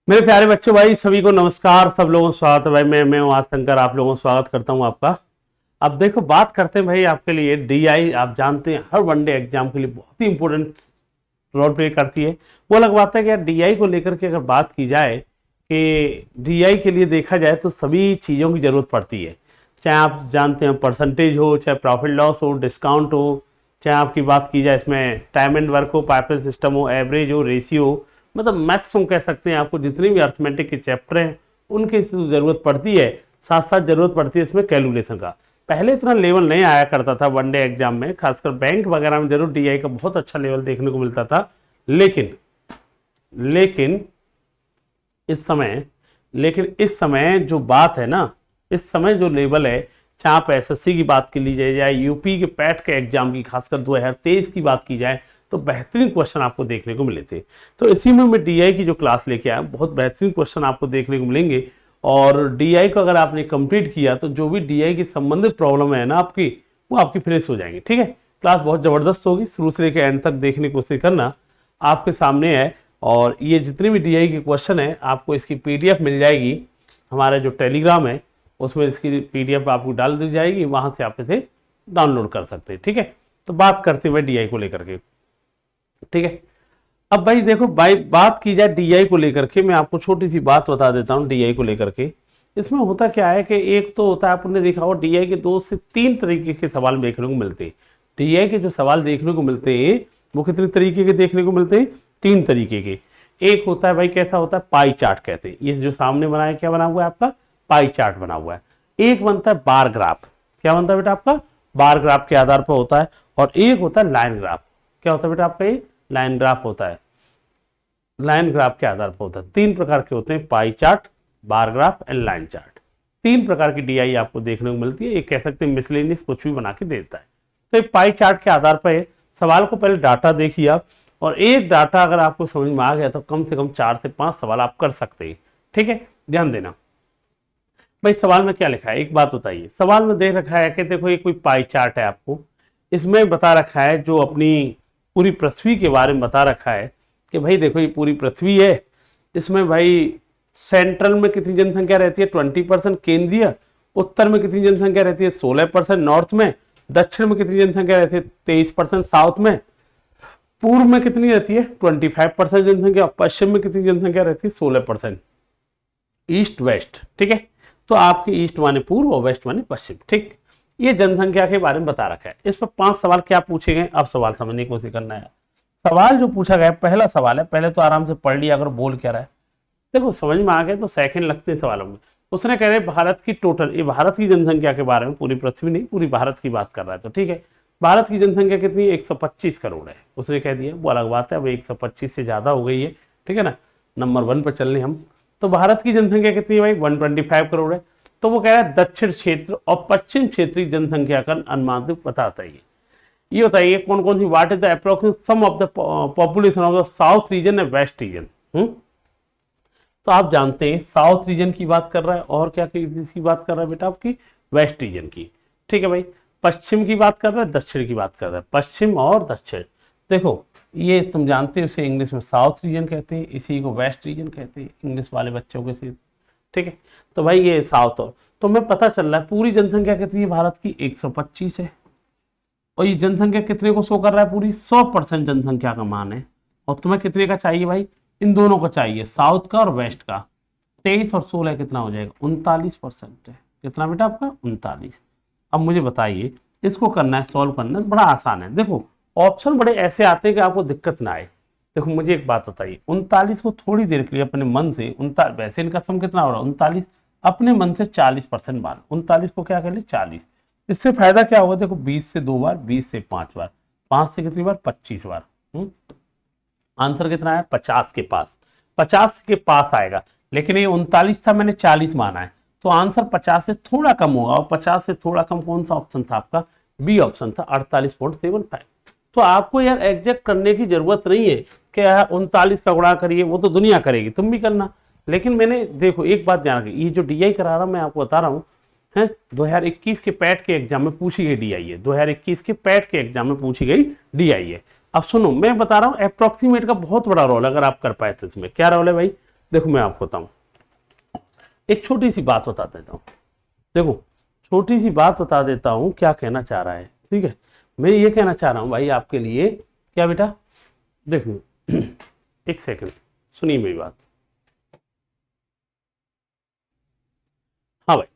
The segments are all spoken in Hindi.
मेरे प्यारे बच्चों भाई सभी को नमस्कार। सब लोगों को स्वागत है भाई। मैं हूं आज शंकर, आप लोगों को स्वागत करता हूं आपका। अब देखो बात करते हैं भाई आपके लिए डीआई। आप जानते हैं हर वनडे एग्जाम के लिए बहुत ही इंपॉर्टेंट रोल प्ले करती है। वो अलग बात है कि यार डीआई को लेकर के अगर बात की जाए कि डीआई के लिए देखा जाए तो सभी चीज़ों की ज़रूरत पड़ती है। चाहे आप जानते हैं परसेंटेज हो, चाहे प्रॉफिट लॉस हो, डिस्काउंट हो, चाहे आपकी बात की जाए इसमें टाइम एंड वर्क हो, पाइपलाइन सिस्टम हो, एवरेज हो, रेशियो हो, मतलब मैक्सिमम कह सकते हैं। आपको जितने भी अर्थमेटिक के चैप्टर हैं उनकी ज़रूरत पड़ती है। साथ साथ ज़रूरत पड़ती है इसमें कैलकुलेशन का। पहले इतना लेवल नहीं आया करता था वनडे एग्जाम में, खासकर बैंक वगैरह में जरूर डीआई का बहुत अच्छा लेवल देखने को मिलता था। लेकिन इस समय जो बात है ना, इस समय जो लेवल है, चाहे आप एसएससी की बात की ली जाए, यूपी के पैट के एग्जाम की खासकर 2023 की बात की जाए, तो बेहतरीन क्वेश्चन आपको देखने को मिले थे। तो इसी में मैं डीआई की जो क्लास लेके आया, बहुत बेहतरीन क्वेश्चन आपको देखने को मिलेंगे। और डीआई को अगर आपने कंप्लीट किया तो जो भी डीआई की संबंधित प्रॉब्लम है ना आपकी, वो आपकी फिनिश हो जाएंगी। ठीक है, क्लास बहुत ज़बरदस्त होगी, शुरू से लेकर एंड तक देखने की कोशिश करना। आपके सामने है और ये जितने भी डीआई के क्वेश्चन है आपको इसकी पीडीएफ मिल जाएगी। हमारा जो टेलीग्राम है उसमें इसकी पीडीएफ आपको डाल दी जाएगी, वहाँ से आप इसे डाउनलोड कर सकते हैं। ठीक है, तो बात करते हुए डीआई को लेकर के। ठीक है, अब भाई देखो भाई, बात की जाए डीआई को लेकर के, मैं आपको छोटी सी बात बता देता हूँ डीआई को लेकर के। इसमें होता क्या है कि एक तो होता है, आपने देखा हो डीआई के 2 से 3 तरीके के सवाल देखने को मिलते हैं। डीआई के जो सवाल देखने को मिलते हैं वो कितने तरीके के देखने को मिलते हैं? 3 तरीके के। एक होता है भाई, कैसा होता है, पाई चार्ट कहते हैं। ये जो सामने बना है, क्या बना हुआ है आपका? पाई चार्ट बना हुआ है। एक बनता है बार ग्राफ। क्या बनता है बेटा आपका? बार ग्राफ के आधार पर होता है। और एक होता है लाइन ग्राफ। क्या होता है बेटा आपका? ये लाइन ग्राफ होता है। लाइन ग्राफ के आधार पर होता है। 3 प्रकार के होते हैं, pie chart, bar graph and line chart. 3 प्रकार की डीआई आपको देखने को मिलती है। ये कह सकते हैं मिसलेनियस कुछ भी बना के देता है। तो ये पाई चार्ट के आधार पर सवाल को पहले डाटा देखिए आप, और एक डाटा अगर आपको समझ में आ गया तो कम से कम 4 से 5 सवाल आप कर सकते हैं। ठीक है, ध्यान देना भाई। सवाल में क्या लिखा है एक बात बताइए। सवाल में दे रखा है कि देखो ये कोई पाई चार्ट है, आपको इसमें बता रखा है जो अपनी पूरी पृथ्वी के बारे में बता रखा है कि भाई देखो ये पूरी पृथ्वी है। इसमें भाई सेंट्रल में कितनी जनसंख्या रहती है? 20%। केंद्रीय उत्तर में कितनी जनसंख्या रहती है? 16%। नॉर्थ में, दक्षिण में कितनी जनसंख्या रहती है? 23%। साउथ में, पूर्व में कितनी रहती है? 25% जनसंख्या। पश्चिम में कितनी जनसंख्या रहती है? 16%। East west. ठीक है, तो आपके ईस्ट माने पूर्व और वेस्ट माने पश्चिम। ठीक, ये जनसंख्या के बारे में बता रखा है। इस पर 5 सवाल क्या पूछे गए, अब सवाल समझने की कोशिश करना है। सवाल जो पूछा गया, पहला सवाल है, पहले तो आराम से पढ़ लिया अगर बोल क्या रहा है। देखो समझ में आ गए तो सेकंड लगते हैं सवालों में। उसने कह रहे भारत की टोटल, ये भारत की जनसंख्या के बारे में, पूरी पृथ्वी नहीं, पूरी भारत की बात कर रहा है। तो ठीक है, भारत की जनसंख्या कितनी है? 125 करोड़ है उसने कह दिया। वो अलग बात है, अब 125 से ज़्यादा हो गई है। ठीक है ना, नंबर 1 पर चल रहे हम। तो भारत की जनसंख्या कितनी है भाई? 125 करोड़ है। तो वो कह रहा है दक्षिण क्षेत्र और पश्चिम क्षेत्रीय जनसंख्या का अनुमान बताता है। ये बताइए कौन कौन सी, what is the approximate sum of the population of the south region and west region. तो आप जानते हैं साउथ रीजन की बात कर रहा है, और क्या की बात कर रहा है बेटा? आपकी वेस्ट रीजन की। ठीक है भाई, पश्चिम की बात कर रहा है, दक्षिण की बात कर रहा है, पश्चिम और दक्षिण। देखो ये तुम जानते हो, इसे इंग्लिश में साउथ रीजन कहते हैं, इसी को वेस्ट रीजन कहते हैं इंग्लिश वाले बच्चों के से। ठीक है, तो भाई ये साउथ। और तो मैं पता चल रहा है पूरी जनसंख्या कितनी है भारत की? 125 है। और ये जनसंख्या कितने को शो कर रहा है? पूरी 100% जनसंख्या का मान है। और तुम्हें कितने का चाहिए भाई? इन दोनों का चाहिए, साउथ का और वेस्ट का। 23 और 16 कितना हो जाएगा? 39% है। कितना बेटा आपका? 39। अब मुझे बताइए, इसको करना है, सॉल्व करना है, बड़ा आसान है। देखो ऑप्शन बड़े ऐसे आते हैं कि आपको दिक्कत ना आए। देखो मुझे एक बात बताइए, 39 को थोड़ी देर के लिए अपने मन से, वैसे इनका सम कितना हो रहा है? 39, अपने मन से 40% मान, 39 को क्या कर ले? 40। इससे फायदा क्या होगा? देखो 20 से 2 बार, 20 से 5 बार, 5 से कितनी बार? 25 बार। आंसर कितना है? 50 के पास, 50 के पास आएगा। लेकिन ये 39 था, मैंने 40 माना है, तो आंसर 50 से थोड़ा कम होगा। और 50 से थोड़ा कम कौन सा ऑप्शन था आपका? बी ऑप्शन था, 48.75। तो आपको यार एग्जैक्ट करने की जरूरत नहीं है कि 39 का गुणा करिए, वो तो दुनिया करेगी, तुम भी करना। लेकिन मैंने देखो एक बात ध्यान रखिए, ये जो डीआई करा रहा हूं मैं आपको बता रहा हूँ है 2021 के पैट के एग्जाम में पूछी गई डीआई है। 2021 के पैट के एग्जाम में पूछी गई डीआई है। अब सुनो, मैं बता रहा हूँ अप्रोक्सीमेट का बहुत बड़ा रोल अगर आप कर पाए तो। इसमें क्या रोल है भाई? देखो मैं आपको बताऊं, एक छोटी सी बात बता देता हूं। देखो छोटी सी बात बता देता हूं क्या कहना चाह रहा है, ठीक है। मैं ये कहना चाह रहा हूं भाई आपके लिए, क्या बेटा, देखो एक सेकंड सुनिए मेरी बात। हाँ भाई,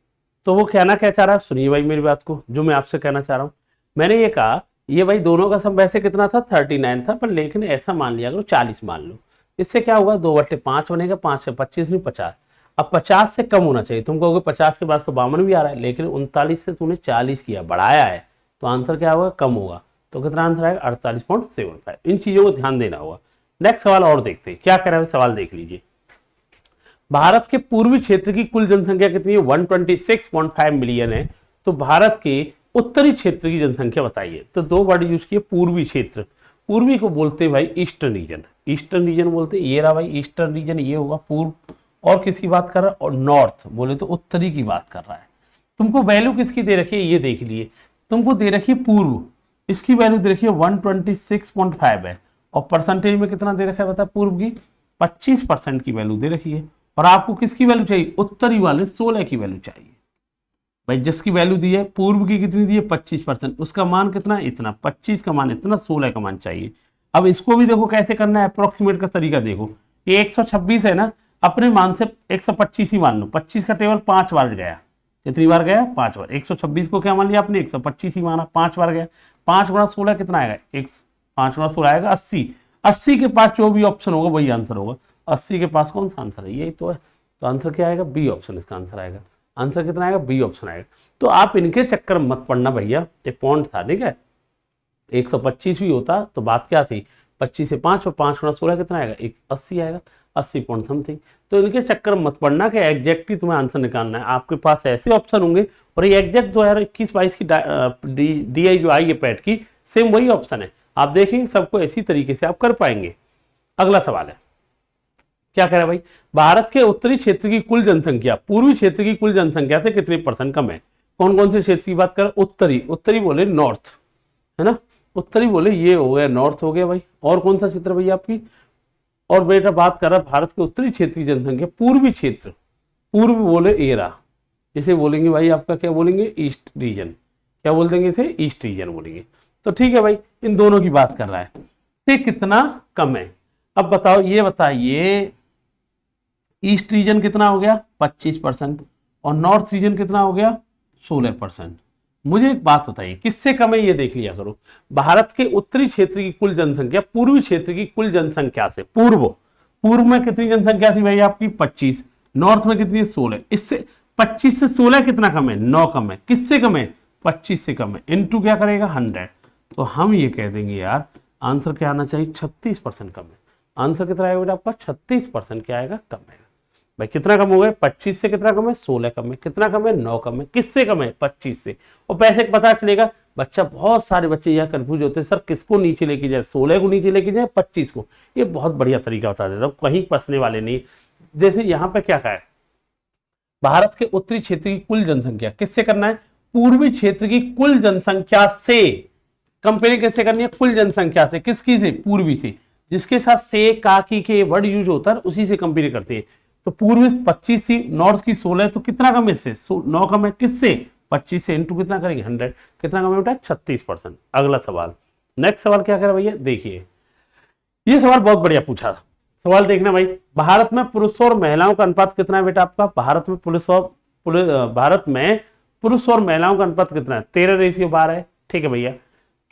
तो वो कहना क्या चाह रहा है, सुनिए भाई मेरी बात को, जो मैं आपसे कहना चाह रहा हूं। मैंने ये कहा ये भाई दोनों का सम वैसे कितना था, 39 था, पर लेकिन ऐसा मान लिया करो 40 मान लो। इससे क्या होगा, 2/5 बनेगा, 5 से 25 नहीं 50। अब 50 से कम होना चाहिए, तुम कहोगे 50 के बाद तो 52 भी आ रहा है, लेकिन 39 से तूने 40 किया, बढ़ाया है, तो आंसर क्या होगा, कम होगा। तो कितना आंसर आएगा, 48.75। इन चीजों को ध्यान देना होगा। नेक्स्ट सवाल और देखते हैं क्या कह रहा है, सवाल देख लीजिए। भारत के पूर्वी क्षेत्र की कुल जनसंख्या कितनी है, 126.5 मिलियन है। तो भारत के उत्तरी क्षेत्र की जनसंख्या बताइए। तो दो वर्ड यूज किए, पूर्वी क्षेत्र। पूर्वी को बोलते हैं भाई ईस्टर्न रीजन, ईस्टर्न रीजन बोलते हैं, ये रहा भाई ईस्टर्न रीजन, ये होगा पूर्व। और किसकी बात कर रहा है, और नॉर्थ बोले तो उत्तरी की बात कर रहा है। तुमको वैल्यू किसकी दे रखी है, ये देख लिए, तुमको दे रखी है पूर्व, इसकी वैल्यू दे रखी है 126.5 है, और परसेंटेज में कितना दे रखा है बता, पूर्व की 25% की वैल्यू दे रखी है। और आपको किसकी वैल्यू चाहिए, उत्तरी वाले 16 की वैल्यू चाहिए। भाई जिसकी वैल्यू दी है, पूर्व की कितनी दी है 25%, उसका मान कितना, इतना, 25 का मान इतना, 16 का मान चाहिए। अब इसको भी देखो कैसे करना है, अप्रोक्सीमेट का तरीका देखो, ये 126 है ना, अपने मान से 125 ही मान लो, 25 का टेबल 5 बार गया, कितनी बार गया, 5 बार। 126 को क्या मान लिया आपने, 125 ही माना, 5 बार गया, 5 गुणा 16 कितना आएगा, 5 गुणा 16 आएगा 80। 80 के पास जो भी ऑप्शन होगा वही आंसर होगा। 80 के पास कौन सा आंसर है, यही तो है। तो आंसर क्या आएगा, बी ऑप्शन इसका आंसर आएगा। आंसर कितना आएगा, बी ऑप्शन आएगा। तो आप इनके चक्कर मत पड़ना भैया, एक पॉइंट था, ठीक है। 125 भी होता तो बात क्या थी, 25 से 5 और 5 गुणा 16 कितना आएगा, 80 आएगा, 80 पॉइंट समथिंग। तो इनके चक्कर मत पड़ना कि एग्जैक्ट ही तुम्हें आंसर निकालना है। आपके पास ऐसे ऑप्शन होंगे, और ये एग्जैक्ट 2021-22 की DI जो आई है पैट की, सेम वही ऑप्शन है। आप देखेंगे सबको इसी तरीके से आप कर पाएंगे। अगला सवाल है, क्या कह रहा है भाई, भारत के उत्तरी क्षेत्र की कुल जनसंख्या पूर्वी क्षेत्र की कुल जनसंख्या से कितने % कम है। कौन कौन से क्षेत्र की बात कर, उत्तरी, उत्तरी बोले नॉर्थ, है ना, उत्तरी बोले ये हो गया, नॉर्थ हो गया भाई। और कौन सा क्षेत्र भैया आपकी, और बेटा बात कर रहा है भारत के उत्तरी क्षेत्र की जनसंख्या, पूर्वी क्षेत्र, पूर्व बोले एरा, इसे बोलेंगे भाई आपका क्या बोलेंगे, ईस्ट रीजन। क्या बोल देंगे इसे, ईस्ट रीजन बोलेंगे। तो ठीक है भाई, इन दोनों की बात कर रहा है, ये कितना कम है। अब बताओ, ये बताइए ईस्ट रीजन कितना हो गया, 25%, और नॉर्थ रीजन कितना हो गया, 16%। मुझे एक बात बताइए किससे कम है, ये देख लिया करो। भारत के उत्तरी क्षेत्र की कुल जनसंख्या पूर्वी क्षेत्र की कुल जनसंख्या से, पूर्व में कितनी जनसंख्या थी भाई आपकी, 25, नॉर्थ में कितनी है, 16। इससे 25 से 16 कितना कम है, 9 कम है। किससे कम है, 25 से कम है, इनटू क्या करेगा, 100। तो हम ये कह देंगे यार आंसर क्या आना चाहिए, 36% कम है। आंसर कितना आएगा बेटा आपका, 36% क्या आएगा, कम है। भाई कितना कम हो गया, 25 से कितना कम है, 16 कम है। कितना कम है, 9 कम है। किससे कम है, 25 से। और पैसे पता चलेगा, बच्चा, बहुत सारे बच्चे यह कंफ्यूज होते हैं, सर किसको नीचे लेके जाए, 16 को नीचे लेके जाए, 25 को। ये बहुत बढ़िया तरीका बता देता हूँ, कहीं फंसने वाले नहीं। जैसे यहाँ पे क्या है, भारत के उत्तरी क्षेत्र की कुल जनसंख्या किससे करना है, पूर्वी क्षेत्र की कुल जनसंख्या से। कंपेयरिंग कैसे करनी है, कुल जनसंख्या से, किसकी से, पूर्वी से। जिसके साथ से, का, की के वर्ड यूज होता है उसी से कंपेयर करते हैं। तो पूर्वी 25 थी, नॉर्थ की 16, तो कितना कम है इससे, 9 कम है। किससे, 25 से, इंटू कितना करेंगे, 100। कितना कम है बेटा, 36%। अगला सवाल, नेक्स्ट सवाल क्या कर रहा भैया, देखिए ये सवाल बहुत बढ़िया पूछा था। सवाल देखना भाई, भारत में पुरुषों और महिलाओं का अनुपात कितना है बेटा आपका, भारत में पुरुष और महिलाओं का अनुपात कितना है, 13:12 है। ठीक है भैया,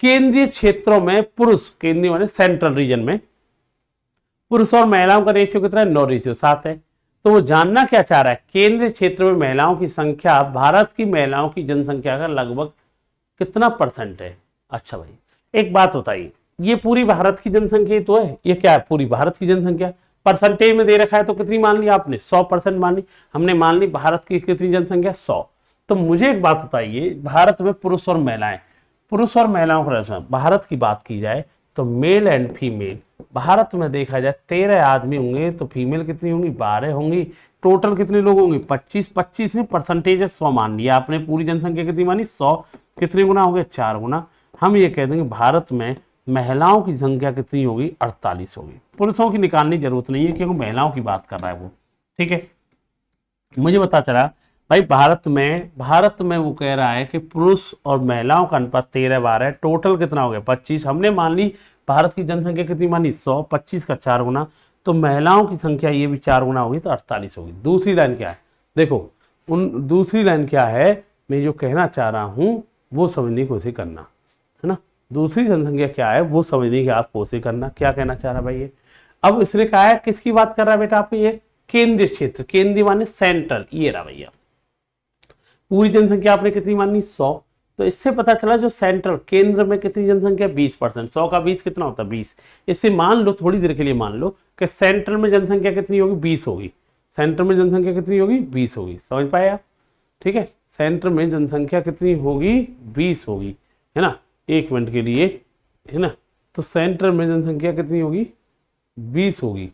केंद्रीय क्षेत्रों में पुरुष, केंद्रीय माने सेंट्रल रीजन में, पुरुष और महिलाओं का रेशियो कितना है, 9:7 है। तो वो जानना क्या चाह रहा है, केंद्रीय क्षेत्र में महिलाओं की संख्या भारत की महिलाओं की जनसंख्या का लगभग कितना % है। अच्छा भाई एक बात बताइए, ये पूरी भारत की जनसंख्या तो है, ये क्या है, पूरी भारत की जनसंख्या, परसेंटेज में दे रखा है तो कितनी मान ली आपने, 100% मान ली। हमने मान ली भारत की कितनी जनसंख्या, 100। तो मुझे एक बात बताइए, भारत में पुरुष और महिलाएं, पुरुष और महिलाओं का भारत की बात की जाए तो मेल एंड फीमेल, भारत में देखा जाए 13 आदमी होंगे, तो फीमेल कितनी होंगी, 12 होंगी। टोटल कितने लोग होंगे, 25 में परसेंटेज है 100 मान लिया आपने, पूरी जनसंख्या कितनी मानी, 100। कितने गुना हो गए, 4 गुना। हम ये कह देंगे भारत में महिलाओं की संख्या कितनी होगी, 48 होगी। पुरुषों की निकालने की जरूरत नहीं है क्योंकि महिलाओं की बात कर रहा है वो, ठीक है। मुझे पता चला भाई भारत में वो कह रहा है कि पुरुष और महिलाओं का अनुपात 13-12 है, टोटल कितना हो गया 25। हमने मान ली भारत की जनसंख्या कितनी मानी 100, 25 का 4 गुना, तो महिलाओं की संख्या ये भी 4 गुना होगी तो 48 होगी। दूसरी लाइन क्या है, देखो दूसरी लाइन क्या है, मैं जो कहना चाह रहा हूँ वो समझने की कोशिश करना, है ना। दूसरी जनसंख्या क्या है वो समझने की आप कोशिश करना, क्या कहना चाह रहा है भाई ये। अब इसने कहा है किसकी बात कर रहा है बेटा आपको, ये केंद्रीय क्षेत्र, केंद्रीय माने सेंट्रल, ये रहा भैया। पूरी जनसंख्या आपने कितनी मानी 100, तो इससे पता चला जो सेंट्रल केंद्र में कितनी जनसंख्या 20%, 100 का 20 कितना होता है 20। इससे मान लो थोड़ी देर के लिए मान लो कि सेंट्रल में जनसंख्या कितनी होगी 20 होगी, सेंट्रल में जनसंख्या कितनी होगी 20 होगी, समझ पाए आप, ठीक है। सेंटर में जनसंख्या कितनी होगी 20 होगी, है ना, 1 मिनट के लिए, है ना। तो सेंटर में जनसंख्या कितनी होगी 20 होगी।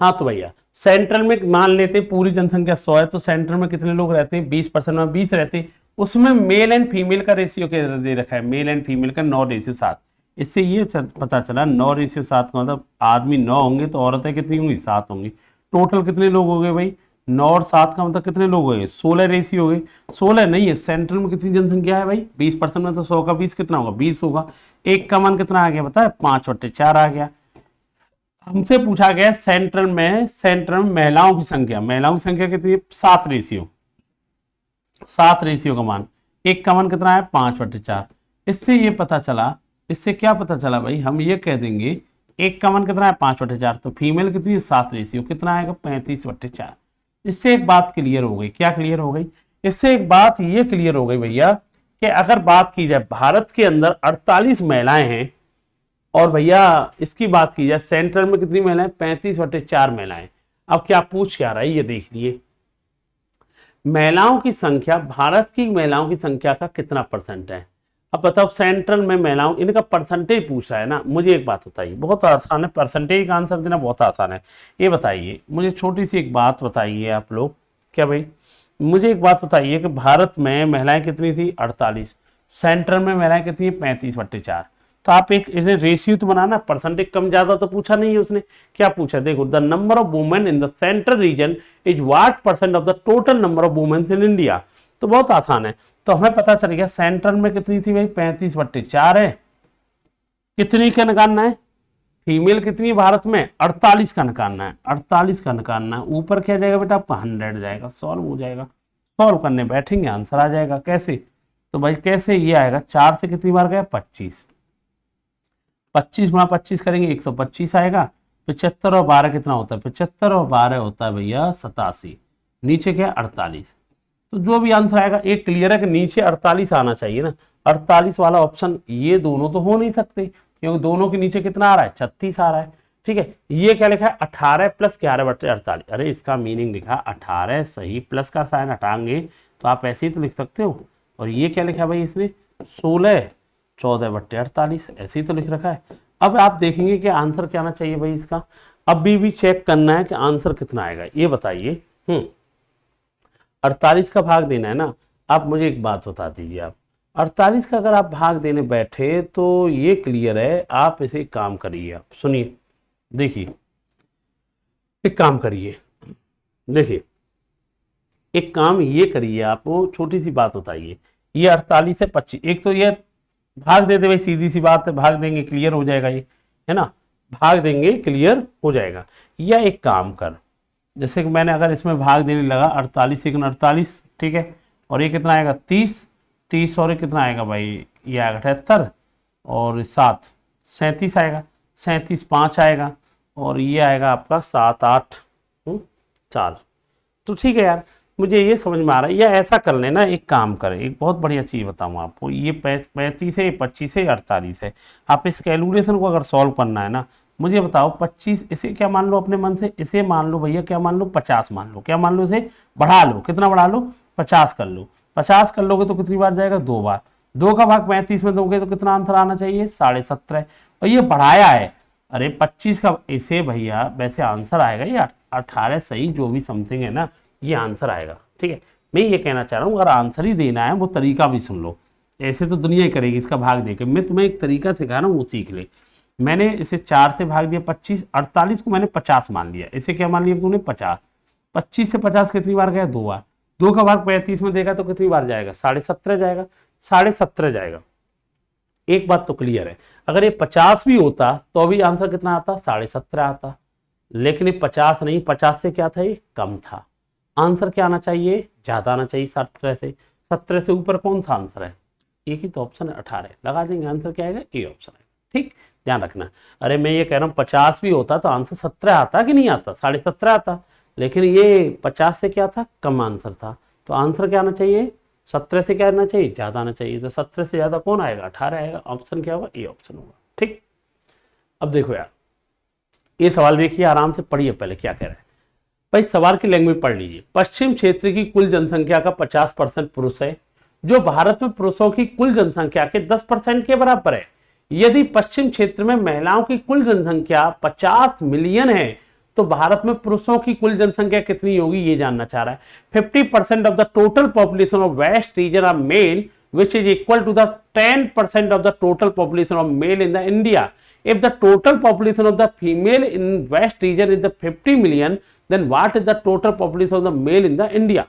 हाँ तो भैया सेंट्रल में मान लेते हैं पूरी जनसंख्या 100 है, तो सेंट्रल में कितने लोग रहते हैं 20% में 20 रहते हैं, उसमें मेल एंड फीमेल का रेशियो क्या दे रखा है, मेल एंड फीमेल का 9:7। इससे ये पता चला 9:7 का मतलब आदमी 9 होंगे तो औरतें कितनी होंगी 7 होंगी। टोटल कितने लोग हो गए भाई 9 और 7 का मतलब कितने लोग हो गए 16 रेशियो हो गए। 16 नहीं है, सेंट्रल में कितनी जनसंख्या है भाई 20% में, तो 100 का 20 कितना होगा 20 होगा। एक का मान कितना आ गया पता है 5/4 आ गया। हमसे पूछा गया सेंट्रल में महिलाओं की संख्या कितनी है 7 रेशियो, 7 रेशियो का मान, एक का मान कितना है 5/4। इससे ये पता चला, इससे क्या पता चला भाई, हम ये कह देंगे एक का मान कितना है 5/4, तो फीमेल कितनी है 7 रेशियो, कितना आएगा 35/4। इससे एक बात क्लियर हो गई, क्या क्लियर हो गई, इससे एक बात ये क्लियर हो गई भैया कि अगर बात की जाए भारत के अंदर 48 महिलाएं हैं, और भैया इसकी बात की जाए सेंट्रल में कितनी महिलाएं 35/4 महिलाएं। अब क्या पूछ क्या रहा है ये देख लिए, महिलाओं की संख्या, भारत की महिलाओं की संख्या का कितना परसेंट है। अब बताओ सेंट्रल में महिलाओं, इनका परसेंटेज पूछ रहा है ना। मुझे एक बात बताइए, बहुत आसान है परसेंटेज का आंसर देना, बहुत आसान है। ये बताइए मुझे छोटी सी एक बात बताइए आप लोग, क्या भाई मुझे एक बात बताइए कि भारत में महिलाएं कितनी थी 48, सेंट्रल में महिलाएं कितनी है 35/4। तो आप एक इसे रेशियो तो बनाना, परसेंटेज कम ज्यादा तो पूछा नहीं है उसने। क्या पूछा देखो, the number of women in the central region is what percent of the total number of women in India. तो बहुत आसान है, तो हमें पता चल गया सेंट्रल में कितनी थी भाई 35/4 है। कितनी का निकालना है, फीमेल कितनी भारत में 48 का निकालना है, 48 का निकालना है। ऊपर क्या जाएगा बेटा आपका 100 जाएगा, सॉल्व हो जाएगा। सॉल्व करने बैठेंगे आंसर आ जाएगा। कैसे, तो भाई कैसे ये आएगा, 4 से कितनी बार गया 25, 25 गुणा 25 करेंगे 125 आएगा। 75 और 12 कितना होता है, 75 और 12 होता है भैया 87, नीचे क्या 48। तो जो भी आंसर आएगा, एक क्लियर है कि नीचे 48 आना चाहिए ना, 48 वाला ऑप्शन, ये दोनों तो हो नहीं सकते क्योंकि दोनों के नीचे कितना आ रहा है 36 आ रहा है, ठीक है। ये क्या लिखा है 18 + 11/48, अरे इसका मीनिंग लिखा 18 सही, प्लस का साइन हटाएंगे तो आप ऐसे ही तो लिख सकते हो। और ये क्या लिखा भाई इसने 16 14/48, ऐसे ही तो लिख रखा है। अब आप देखेंगे कि आंसर क्या आना चाहिए भाई इसका, अभी भी चेक करना है कि आंसर कितना आएगा। ये बताइए 48 का भाग देना है ना। आप मुझे एक बात बता दीजिए, आप 48 का अगर आप भाग देने बैठे तो ये क्लियर है, आप इसे काम करिए, आप सुनिए, देखिए एक काम करिए, देखिए एक काम ये करिए, आपको छोटी सी बात बताइए, ये 48 है 25, एक तो ये भाग दे दे भाई, सीधी सी बात है, भाग देंगे क्लियर हो जाएगा, ये है ना, भाग देंगे क्लियर हो जाएगा। या एक काम कर, जैसे कि मैंने अगर इसमें भाग देने लगा 48 × 48, ठीक है, और ये कितना आएगा 30 और ये कितना आएगा भाई, ये आएगा 78 और 7 37 आएगा, 37 5 आएगा, और ये आएगा आपका 7 8 4। तो ठीक है यार, मुझे ये समझ में आ रहा है। या ऐसा कर लेना, एक काम करें, एक बहुत बढ़िया चीज़ बताऊँ आपको, ये 35 है, 25 है, 48 है। आप इस कैलकुलेशन को अगर सॉल्व करना है ना, मुझे बताओ 25, इसे क्या मान लो अपने मन से, इसे मान लो भैया क्या मान लो 50 मान लो, क्या मान लो, इसे बढ़ा लो, कितना बढ़ा लो 50 कर लो। 50 कर लोगे तो कितनी बार जाएगा 2 बार, 2 का भाग 35 में दोगे तो कितना आंसर आना चाहिए 17.5, और ये बढ़ाया है, अरे 25 का, इसे भैया वैसे आंसर आएगा ये 18 सही, जो भी समथिंग है ना, ये आंसर आएगा, ठीक है। मैं ये कहना चाह रहा हूँ अगर आंसर ही देना है वो तरीका भी सुन लो। ऐसे तो दुनिया ही करेगी इसका भाग देकर। मैं तुम्हें एक तरीका सिखा रहा हूँ, वो सीख ले। मैंने इसे 4 से भाग दिया 25, 48 को मैंने 50 मान लिया। इसे क्या मान लिया तुमने 50। 25 से 50 कितनी बार गया? 2 बार। 2 का भाग 35 में देगा तो कितनी बार जाएगा? 17.5 जाएगा। 17.5 जाएगा। एक बात तो क्लियर है, अगर ये 50 भी होता तो भी आंसर कितना आता? 17.5 आता। लेकिन ये 50 नहीं, 50 से क्या था? ये कम था। आंसर क्या आना चाहिए? ज्यादा आना चाहिए 17 से। 17 से ऊपर कौन सा आंसर है? एक ही तो ऑप्शन है 18। लगा देंगे, आंसर क्या आएगा? ए ऑप्शन आएगा। ठीक, ध्यान रखना। अरे मैं ये कह रहा हूँ 50 भी होता तो आंसर 17 आता कि नहीं आता? 17.5 आता। लेकिन ये 50 से क्या था? कम आंसर था। तो आंसर क्या आना चाहिए? 17 से क्या आना चाहिए? ज्यादा आना चाहिए। तो 17 से ज्यादा कौन आएगा? 18 आएगा। ऑप्शन क्या होगा? ए ऑप्शन होगा। ठीक, अब देखो यार, ये सवाल देखिए, आराम से पढ़िए पहले क्या कह रहा है भाई। सवाल की लैंग्वेज पढ़ लीजिए। पश्चिम क्षेत्र की कुल जनसंख्या का 50% पुरुष है, जो भारत में पुरुषों की कुल जनसंख्या के 10% के बराबर है। यदि पश्चिम क्षेत्र में महिलाओं की कुल जनसंख्या 50 मिलियन है तो भारत में पुरुषों की कुल जनसंख्या कितनी होगी, ये जानना चाह रहा है। 50% of the total population of west region are male, which is equal to the 10% of the total population of male in the India. If the total population of the female in west region is the 50 million, then what is the total population of the male in the India?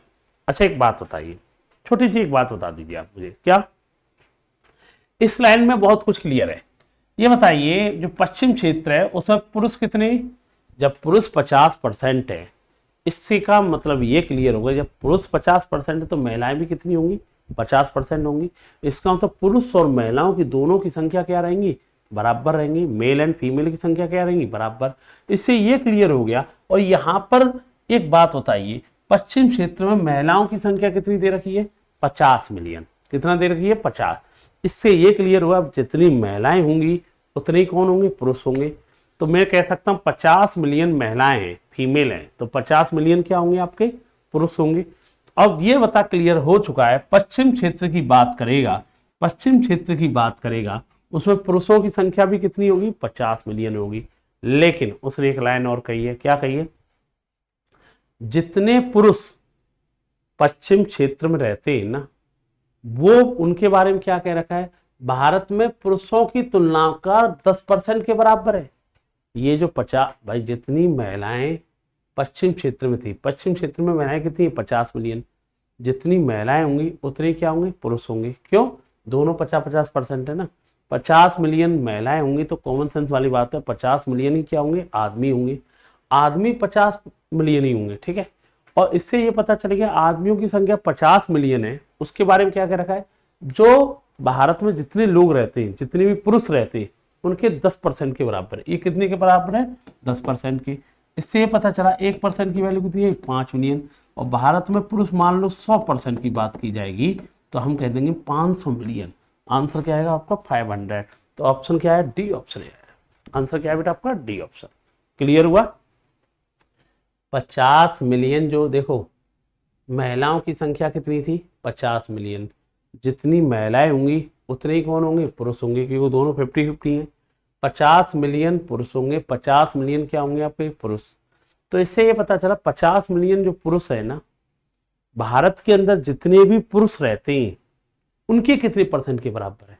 अच्छा एक बात बताइए, छोटी सी एक बात बता दीजिए आप मुझे। क्या इस लाइन में बहुत कुछ क्लियर है? ये बताइए, जो पश्चिम क्षेत्र है उसमें पुरुष कितने? जब पुरुष 50% है, इससे का मतलब ये क्लियर होगा, जब पुरुष 50% है तो महिलाएं भी कितनी होंगी? 50% होंगी। इसका मतलब पुरुष और महिलाओं की दोनों की संख्या क्या रहेंगी? बराबर रहेंगी। मेल एंड फीमेल की संख्या क्या रहेंगी? बराबर। इससे ये क्लियर हो गया। और यहां पर एक बात बताइए, पश्चिम क्षेत्र में महिलाओं की संख्या कितनी दे रखी है? 50 मिलियन। कितना दे रखी है? 50। इससे ये क्लियर हुआ, जितनी महिलाएं होंगी उतने कौन होंगे? पुरुष होंगे। तो मैं कह सकता हूं 50 मिलियन महिलाएं हैं, फीमेल हैं, तो 50 मिलियन क्या होंगे? आपके पुरुष होंगे। अब ये बता क्लियर हो चुका है, पश्चिम क्षेत्र की बात करेगा, पश्चिम क्षेत्र की बात करेगा, उसमें पुरुषों की संख्या भी कितनी होगी? 50 मिलियन होगी। लेकिन उसने एक लाइन और कही है। क्या कही है? जितने पुरुष पश्चिम क्षेत्र में रहते हैं ना, वो उनके बारे में क्या कह रखा है? भारत में पुरुषों की तुलना का 10% के बराबर है। ये जो 50 भाई, जितनी महिलाएं पश्चिम क्षेत्र में थी, पश्चिम क्षेत्र में महिलाएं कितनी? 50 मिलियन। जितनी महिलाएं होंगी उतने क्या होंगे? पुरुष होंगे। क्यों? दोनों 50-50% है ना। 50 मिलियन महिलाएं होंगी तो कॉमन सेंस वाली बात है, 50 मिलियन ही क्या होंगे? आदमी होंगे। आदमी 50 मिलियन ही होंगे। ठीक है, और इससे ये पता चलेगा आदमियों की संख्या 50 मिलियन है। उसके बारे में क्या कह रखा है? जो भारत में जितने लोग रहते हैं, जितने भी पुरुष रहते हैं, उनके 10% के बराबर है। ये कितने के बराबर है? 10% की। इससे ये पता चला 1% की वैल्यू कितनी है? 5 मिलियन। और भारत में पुरुष मान लो 100% की बात की जाएगी तो हम कह देंगे 500 मिलियन। आंसर क्या आएगा आपका? 500। तो ऑप्शन क्या है? डी ऑप्शन है। आंसर क्या है बेटा आपका? D option. क्लियर हुआ? 50 मिलियन, जो देखो महिलाओं की संख्या कितनी थी? 50 मिलियन। जितनी महिलाएं होंगी उतने ही कौन होंगे? पुरुष होंगे, क्योंकि दोनों 50-50 हैं। 50 मिलियन पुरुष होंगे, 50 मिलियन क्या होंगे आपके? पुरुष। तो इससे ये पता चला 50 मिलियन जो पुरुष है ना, भारत के अंदर जितने भी पुरुष रहते हैं उनके कितने परसेंट के बराबर है?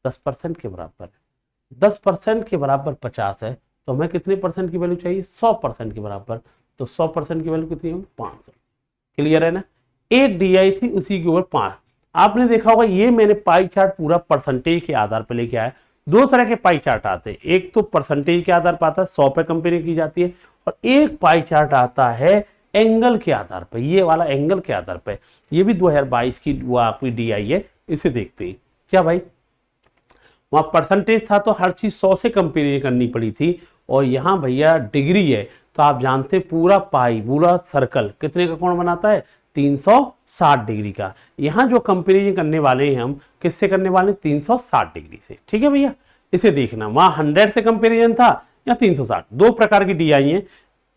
10% के बराबर है। 10% के बराबर 50 है, तो हमें कितने परसेंट की वैल्यू चाहिए? 100% के बराबर। तो 100% की वैल्यू कितनी होगी? 500। क्लियर है ना? एक डी आई थी, उसी के ऊपर 5। आपने देखा होगा ये मैंने पाई चार्ट पूरा परसेंटेज के आधार पर लेके आया। 2 तरह के पाई चार्ट आते हैं, एक तो परसेंटेज के आधार पर आता है, 100 पे कंपेयर की जाती है, और एक पाई चार्ट आता है एंगल के आधार पर। ये वाला एंगल के आधार पर, ये भी 2022 की वो आपकी डी आई है। इसे देखते हैं क्या भाई, वहां परसेंटेज था तो हर चीज 100 से कंपेयर करनी पड़ी थी, और यहाँ भैया डिग्री है तो आप जानते पूरा पाई, पूरा सर्कल कितने का कोण बनाता है? 360 डिग्री का। यहाँ जो कंपेरिजन करने वाले हैं हम, किससे करने वाले? 360 डिग्री से। ठीक है भैया, इसे देखना, वहां 100 से कंपेरिजन था या 360। 2 प्रकार की डी आई है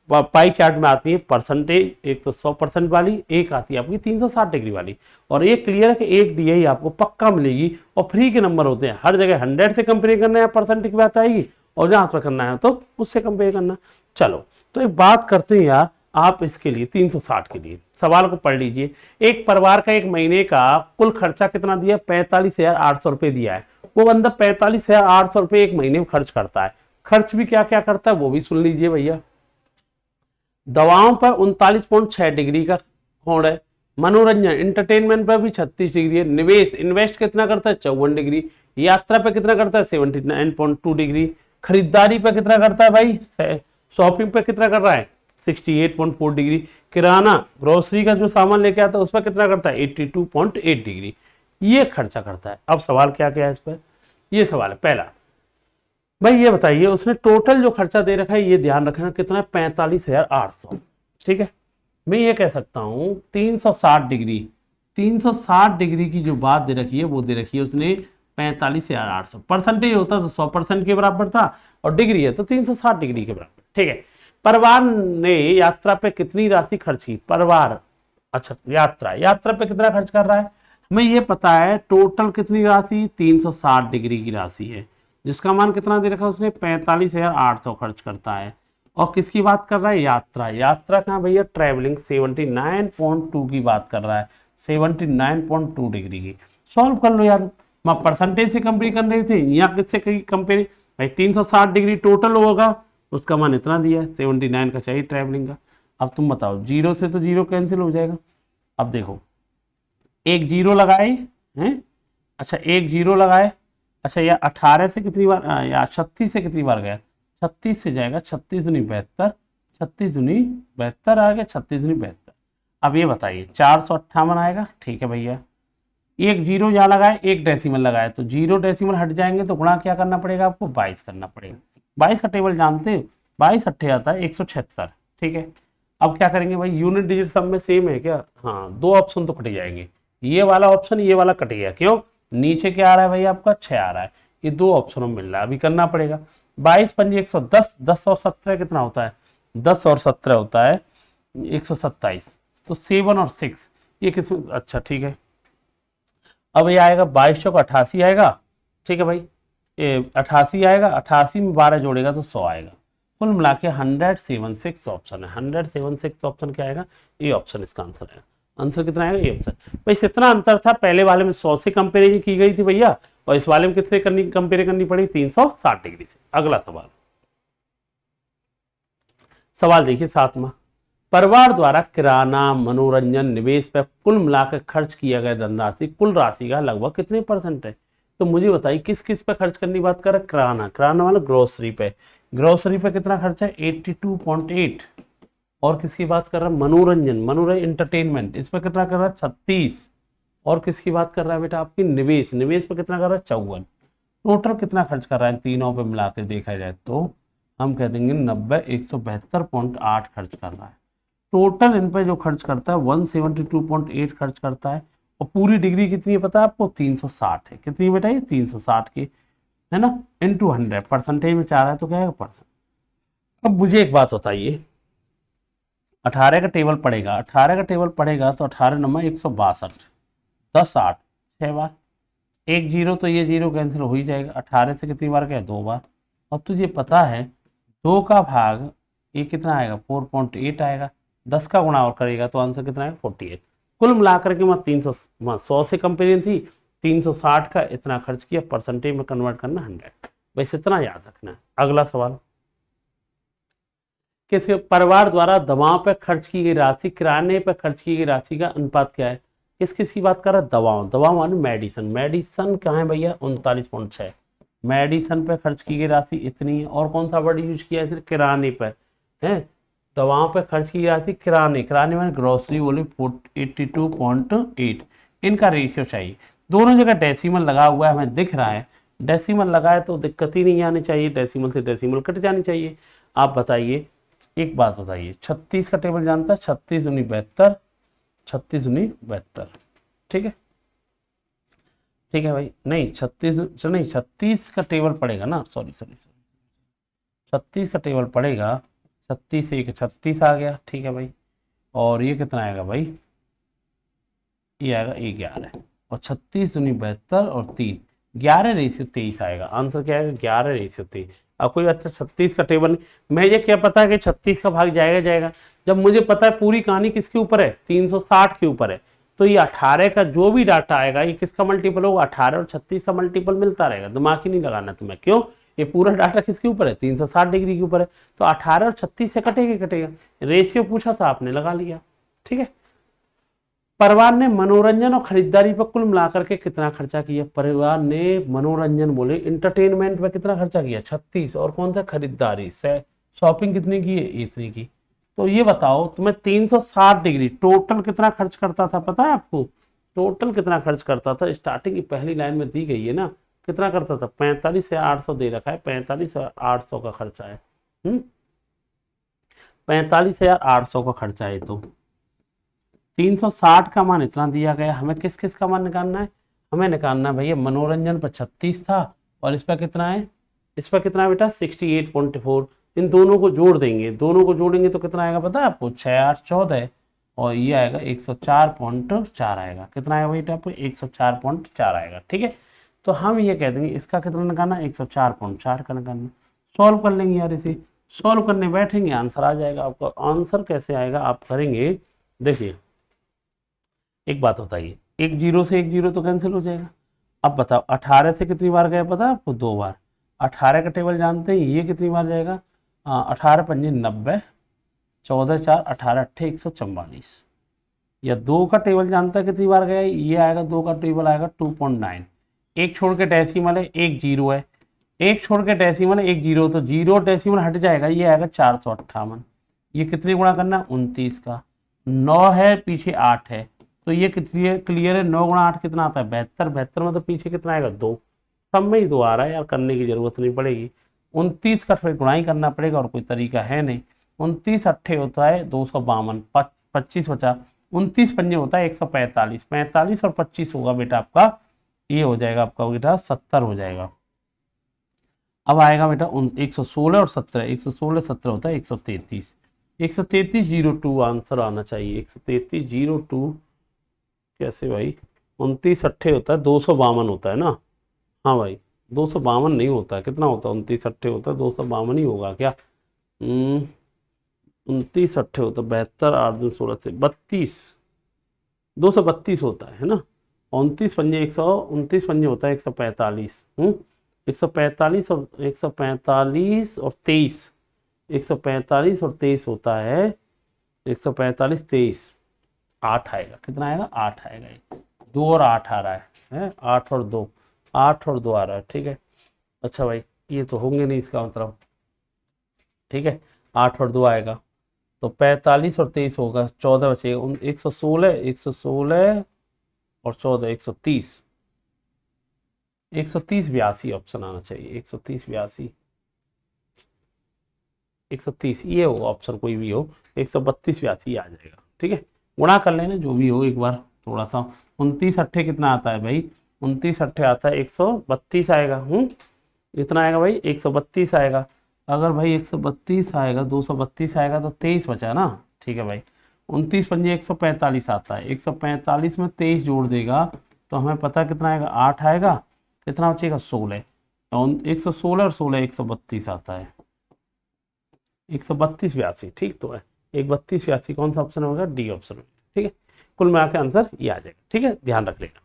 पाई चार्ट में आती है परसेंटेज, एक तो 100% वाली, एक आती है आपकी 360 डिग्री वाली। और एक क्लियर है कि एक डी आई आपको पक्का मिलेगी, और फ्री के नंबर होते हैं। हर जगह 100 से कंपेयर करना है परसेंटेज की बात आएगी, और जहां पर करना है तो उससे कंपेयर करना। चलो तो एक बात करते हैं यार आप इसके लिए 360 के लिए। सवाल को पढ़ लीजिए। एक परिवार का एक महीने का कुल खर्चा कितना दिया? 45,800 रुपये दिया है। वो बंदा 45,800 रुपये एक महीने में खर्च करता है। खर्च भी क्या क्या करता है वो भी सुन लीजिए भैया। दवाओं पर 39.6 डिग्री का कोण है। मनोरंजन एंटरटेनमेंट पर भी 36 डिग्री है। निवेश इन्वेस्ट कितना करता है? 54 डिग्री। यात्रा पे कितना करता है? 79.2 डिग्री। खरीदारी पे कितना करता है भाई? शॉपिंग पे कितना कर रहा है? 68.4 डिग्री। किराना ग्रोसरी का जो सामान लेके आता है उस पर कितना करता है? 82.8 डिग्री। ये खर्चा करता है। अब सवाल क्या क्या है इस पर? ये सवाल है पहला, भाई ये बताइए उसने टोटल जो खर्चा दे रखा है ये ध्यान रखना कितना है? 45,800। ठीक है, मैं ये कह सकता हूं 360 डिग्री, 360 डिग्री की जो बात दे रखी है वो दे रखी है उसने 45,800। परसेंटेज होता तो 100% के बराबर था और डिग्री है तो 360 डिग्री के बराबर। ठीक है, परिवार ने यात्रा पे कितनी राशि खर्च की? परिवार, अच्छा यात्रा पे कितना खर्च कर रहा है? हमें ये पता है टोटल कितनी राशि? 360 डिग्री की राशि है, जिसका मान कितना दे रखा है उसने? 45,800 खर्च करता है। और किसकी बात कर रहा है? यात्रा कहाँ भैया? ट्रैवलिंग 79.2 की बात कर रहा है, 79.2 डिग्री की। सॉल्व कर लो यार, मैं परसेंटेज से कंपेयर कर रही थी, यहाँ किससे कंपेयर? भाई 360 डिग्री टोटल होगा, उसका मान इतना दिया है, 79 का चाहिए ट्रैवलिंग का। अब तुम बताओ, जीरो से तो जीरो कैंसिल हो जाएगा। अब देखो, एक जीरो लगाए हैं, अच्छा एक जीरो लगाए, अच्छा या 18 से कितनी बार या 36 से कितनी बार गया? 36 से जाएगा, 36 दूनी 72, 36 दूनी 72 आ गया, 36 दूनी 72। अब ये बताइए 458 आएगा। ठीक है भैया, एक जीरो यहाँ लगाए, एक डेसिमल लगाए, तो जीरो डेसिमल हट जाएंगे तो गुणा क्या करना पड़ेगा आपको? 22 करना पड़ेगा। 22 का टेबल जानते हो? 22 अट्ठे आता है 176। ठीक है, अब क्या करेंगे भाई? यूनिट डिजिट सब में सेम है क्या? हाँ, दो ऑप्शन तो कट जाएंगे, ये वाला ऑप्शन ये वाला कट गया। क्यों? नीचे क्या आ रहा है भाई आपका? 6 आ रहा है, ये दो ऑप्शनों में मिल रहा है, अभी करना पड़ेगा। 22 पंजी 110, 10 और 17 कितना होता है? 10 और 17 होता है 127, तो 7 और 6 ये किसमें? अच्छा ठीक है, अब ये आएगा 22 चौक 88 आएगा। ठीक है भाई, 88 आएगा, 88 में 12 जोड़ेगा तो 100 आएगा। कुल मिला के 176 ऑप्शन है। 176 ऑप्शन क्या आएगा? ये ऑप्शन इसका आंसर है। आंसर कितना आएगा? ये ऑप्शन। भाई इतना अंतर था, पहले वाले में 100 से कंपेरिजन की गई थी भैया, और इस वाले में कितने कंपेयर करनी पड़ी? 360 डिग्री से। अगला सवाल देखिए 7वां, परिवार द्वारा किराना, मनोरंजन, निवेश पर कुल मिलाकर खर्च किया गया धनराशि कुल राशि का लगभग कितने % है? तो मुझे बताइए किस किस पे खर्च करने की बात कर रहा है? किराना वाला ग्रोसरी पे। ग्रोसरी पे कितना खर्चा है? 82.8। और किसकी बात कर रहा है? मनोरंजन एंटरटेनमेंट, इस पर कितना कर रहा है? 36। और किसकी बात कर रहा है बेटा? आपकी निवेश पे कितना कर रहा है? 54। टोटल कितना खर्च कर रहा है तीनों पे मिलाकर देखा जाए तो हम कह देंगे 90 172.8 खर्च कर रहा है। टोटल इन पे जो खर्च करता है 172.8 खर्च करता है। और पूरी डिग्री कितनी है पता है आपको? 360 है। कितनी बेटा? ये 360 की है ना, इनटू 100। परसेंटेज में 4 है तो क्या है? परसेंट। अब मुझे एक बात बताइए, 18 का टेबल पड़ेगा, 18 का टेबल पड़ेगा तो 18 नंबर 162, 10 8 6 बार, एक जीरो तो ये जीरो कैंसिल हो ही जाएगा। 18 से कितनी बार गया? 2 बार। और तुझे पता है 2 का भाग ये कितना आएगा? 4.8 आएगा। 10 का गुणा और करेगा तो आंसर कितना आएगा? 48। कुल मिलाकर के मैं 100 से कंपेरिजन थी, 360 का इतना खर्च किया, परसेंटेज में कन्वर्ट करना 100। बस इतना याद रखना है। अगला सवाल, किसी परिवार द्वारा दवाओं पर खर्च की गई राशि किराने पर खर्च की गई राशि का अनुपात क्या है? किस किस की बात कर रहा है? दवाओं माने मेडिसन कहाँ है भैया? 39.6। मेडिसन पर खर्च की गई राशि इतनी है। और कौन सा वर्ड यूज किया है? किराने पर है। दवाओं पर खर्च की गई राशि किराने में ग्रोसरी बोले 82.8। इनका रेशियो चाहिए। दोनों जगह डेसिमल लगा हुआ है, हमें दिख रहा है। डेसिमल लगाए तो दिक्कत ही नहीं आनी चाहिए, डेसिमल से डेसिमल कट जानी चाहिए। आप बताइए, एक बात बताइए, 36 का टेबल जानता है? 36 दूनी 72, 36 दूनी 72। ठीक है, ठीक है भाई, नहीं 36 का टेबल पड़ेगा ना, सॉरी 36 का टेबल पड़ेगा। 36 से 36 आ गया। ठीक है भाई, और ये कितना आएगा भाई? ये आएगा 11। और 36 दूनी 72 और 3 11:23 आएगा। आंसर क्या आएगा? 11:23। अब कोई अच्छा 36 का टेबल नहीं, मैं ये क्या पता है कि 36 का भाग जाएगा, जब मुझे पता है पूरी कहानी किसके ऊपर है, 360 के ऊपर है, तो ये 18 का जो भी डाटा आएगा ये किसका मल्टीपल होगा? 18 और 36 का मल्टीपल मिलता रहेगा। दिमाग ही नहीं लगाना तुम्हें, क्यों? ये पूरा डाटा किसके ऊपर है? 360 डिग्री के ऊपर है, तो 18 और 36 से कटेगा। रेशियो पूछा था आपने, लगा लिया। ठीक है। परिवार ने मनोरंजन और खरीदारी पर कुल मिलाकर के कितना खर्चा किया? परिवार ने मनोरंजन बोले इंटरटेनमेंट पर कितना खर्चा किया? 36। और कौन सा? खरीदारी से शॉपिंग कितनी की है? इतनी की। तो ये बताओ तुम्हें 360 डिग्री टोटल कितना खर्च करता था, पता है आपको? टोटल कितना खर्च करता था? स्टार्टिंग की पहली लाइन में दी गई है ना, कितना करता था? 45 से 800 दे रखा है, 45 और 800 का खर्चा है। 45,800 का खर्चा है। तो 360 का मान इतना दिया गया, हमें किस किस का मान निकालना है? हमें निकालना है भैया मनोरंजन पर 36 था, और इस पर कितना है? इस पर कितना है बेटा? 68.4। इन दोनों को जोड़ देंगे, दोनों को जोड़ेंगे तो कितना आएगा पता है आपको? 6 8 14, और ये आएगा 104.4 आएगा। कितना आएगा बेटा आपको? 104.4 आएगा। ठीक है। तो हम ये कह देंगे इसका कितना निकालना? 104.4 का निकालना। सॉल्व कर लेंगे यार, इसे सॉल्व करने बैठेंगे आंसर आ जाएगा आपका। आंसर कैसे आएगा आप करेंगे, देखिए एक बात बताइए, एक जीरो से एक जीरो तो कैंसिल हो जाएगा। अब बताओ 18 से कितनी बार गया पता है आपको? 2 बार। 18 का टेबल जानते हैं, ये कितनी बार जाएगा? 18 पंजे 90, 14 4 18 8 144। या 2 का टेबल जानता है कितनी बार गया? ये आएगा 2 का टेबल आएगा 2.9। एक छोड़ के डेसिमल है, एक जीरो है, एक छोड़ के डेसिमल है, एक जीरो, तो जीरो डेसिमल हट जाएगा, ये आएगा 458। ये कितने गुणा करना? 29 का। 9 है पीछे 8 है, तो ये कितनी क्लियर है? 9 गुणा 8 कितना आता है? 72। 72 में तो पीछे कितना आएगा? 2। सब में ही 2 आ रहा है यार, करने की जरूरत नहीं पड़ेगी। 29 का फिर गुणा ही करना पड़ेगा, और कोई तरीका है नहीं। 29 अट्ठे होता है 252, 25 बचा, 29 पंजे होता है 145, 45 और 25 होगा बेटा आपका, ये हो जाएगा आपका बेटा 70 हो जाएगा। अब आएगा बेटा 116 और 17, 116 17 होता है 133, 133 आंसर आना चाहिए। 133 कैसे भाई? 29 अट्ठे होता है 252 होता है ना? हाँ भाई 252 नहीं होता है, कितना होता है? 29 अट्ठे होता है 252 ही होगा क्या? 29 अट्ठे होता है 72 8 2 16 से 32, 232 होता है ना? 29 पंजे 129 पंजे होता है 145। 145 और 145 और 23, 145 और 23 होता है 145 23, 8 आएगा। कितना आएगा? 8 आएगा। 2 और 8 आ रहा है 8 और 2, 8 और 2 आ रहा है। ठीक है। अच्छा भाई ये तो होंगे नहीं इसका मतलब, ठीक है। 8 और 2 आएगा, तो 45 और 23 होगा, 14 बचेगा। 116 116 और 14 130, 130 82 ऑप्शन आना चाहिए। 130 82, 130 ये हो ऑप्शन, कोई भी हो। 132 82 आ जाएगा। ठीक है। गुणा कर लेना जो भी हो एक बार थोड़ा सा। 29 अट्ठे कितना आता है भाई? 29 अट्ठे आता है 132 आएगा। इतना आएगा भाई 132 आएगा। अगर भाई 132 आएगा, 232 आएगा तो 23 बचा ना? ठीक है भाई। 29 पंजे 145 आता है, 145 में 23 जोड़ देगा तो हमें पता कितना आएगा? 8 आएगा। कितना बचेगा? 16। 116 और 16 132 आता है, 132 82। ठीक तो है, 132 82 कौन सा ऑप्शन होगा? D option. ठीक है। कुल मिला के आंसर ये आ जाएगा। ठीक है, ध्यान रख लेना।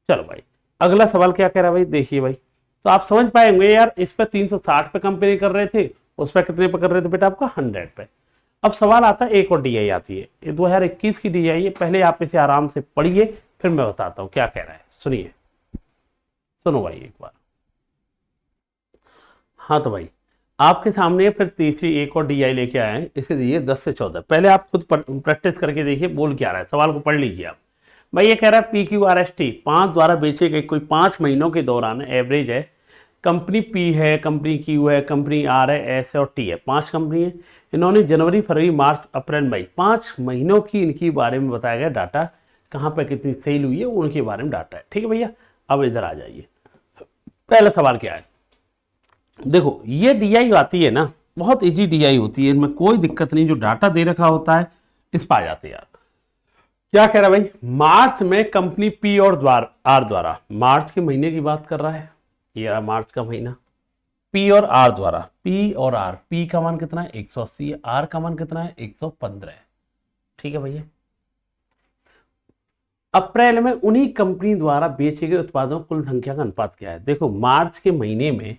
चलो भाई अगला सवाल क्या कह रहा है भाई, देखिए भाई, तो आप समझ पाएंगे यार, इस पर 360 पे कंपेयर कर रहे थे, उस पर कितने पे कर रहे थे बेटा? आपका 100 पे। अब सवाल आता है एक और डीआई आती है, ये 2021 की डीआई है। पहले आप इसे आराम से पढ़िए, फिर मैं बताता हूं क्या कह रहा है। सुनिए, सुनो भाई एक बार। हाँ तो भाई आपके सामने फिर तीसरी एक और डीआई लेके आए हैं, इसे दिए 10 से 14। पहले आप खुद प्रैक्टिस करके देखिए बोल क्या रहा है, सवाल को पढ़ लीजिए आप। भाई ये कह रहा है PQRST 5 द्वारा बेचे गए कोई 5 महीनों के दौरान एवरेज है। कंपनी P है, कंपनी Q है, कंपनी R है, S है और T है। 5 कंपनी है। इन्होंने जनवरी फरवरी मार्च अप्रैल मई 5 महीनों की इनकी बारे में बताया गया डाटा, कहाँ पर कितनी सेल हुई है उनके बारे में डाटा है। ठीक है भैया, अब इधर आ जाइए। पहला सवाल क्या है, देखो ये डीआई आती है ना, बहुत इजी डीआई होती है, इनमें कोई दिक्कत नहीं। जो डाटा दे रखा होता है इस पर आ जाते हैं यार। क्या कह रहा है भाई, मार्च में कंपनी पी और आर द्वारा, मार्च के महीने की बात कर रहा है, ये रहा मार्च का महीना, पी और आर द्वारा, पी और आर, पी का मान कितना है 180, आर का मान कितना है 115, ठीक है भैया। अप्रैल में उन्हीं कंपनी द्वारा बेचे गए उत्पादों की कुल संख्या का अनुपात क्या है। देखो मार्च के महीने में,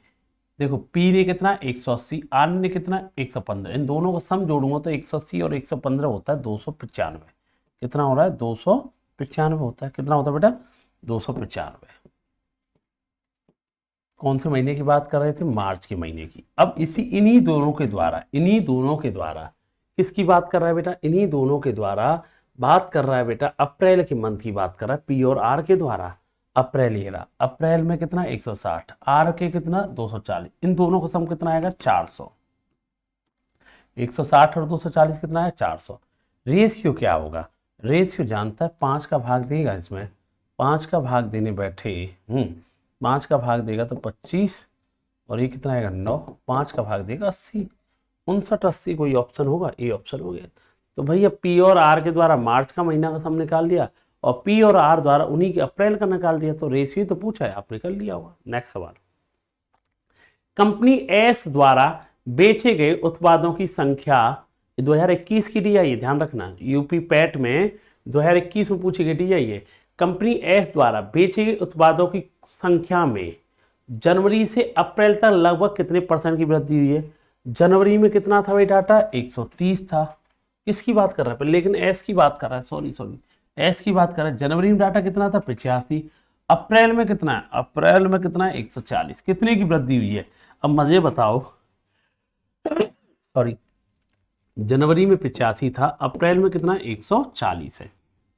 देखो पी ने कितना 180, आर ने कितना 115, इन दोनों को सम जोड़ूंगा तो 180 और 115 होता है 295। कितना हो रहा है 295 होता है। कितना होता है बेटा 295। कौन से महीने की बात कर रहे थे, मार्च के महीने की। अब इन्हीं दोनों के द्वारा, किसकी बात कर रहा है बेटा, इन्हीं दोनों के द्वारा बात कर रहा है बेटा, अप्रैल के मंथ की बात कर रहा है पी और आर के द्वारा। अप्रैल ये रहा, अप्रैल में कितना 160, आर के कितना 240, इन दोनों का सम कितना आएगा 400। 160 और 240 कितना है 400। रेशियो क्या होगा, रेशियो जानता है 5 का भाग देगा, इसमें 5 का भाग देने बैठे 5 का भाग देगा तो 25, और ये कितना आएगा 9, 5 का भाग देगा 80, 59 80 कोई ऑप्शन होगा, ए ऑप्शन हो गया। तो भैया पी और आर के द्वारा मार्च का महीना का सम निकाल दिया, और पी और आर द्वारा उन्हीं के अप्रैल का निकाल दिया, तो रेशियो तो पूछा है आपने कर लिया होगा। नेक्स्ट सवाल, कंपनी एस द्वारा बेचे गए उत्पादों की संख्या 2021 की डी आई है, ध्यान रखना यूपी पैट में 2021 में पूछी गई डी आई है। कंपनी एस द्वारा बेचे गए उत्पादों की संख्या में जनवरी से अप्रैल तक लगभग कितने % की वृद्धि हुई है। जनवरी में कितना था भाई डाटा 130 था, किसकी बात कर रहा है, लेकिन एस की बात कर रहा है, सॉरी एस की बात कर रहा है। जनवरी में डाटा कितना था 85, अप्रैल में कितना है, अप्रैल में कितना है 140, कितने की वृद्धि हुई है। अब मुझे बताओ, सॉरी जनवरी में 85 था, अप्रैल में कितना 140 है,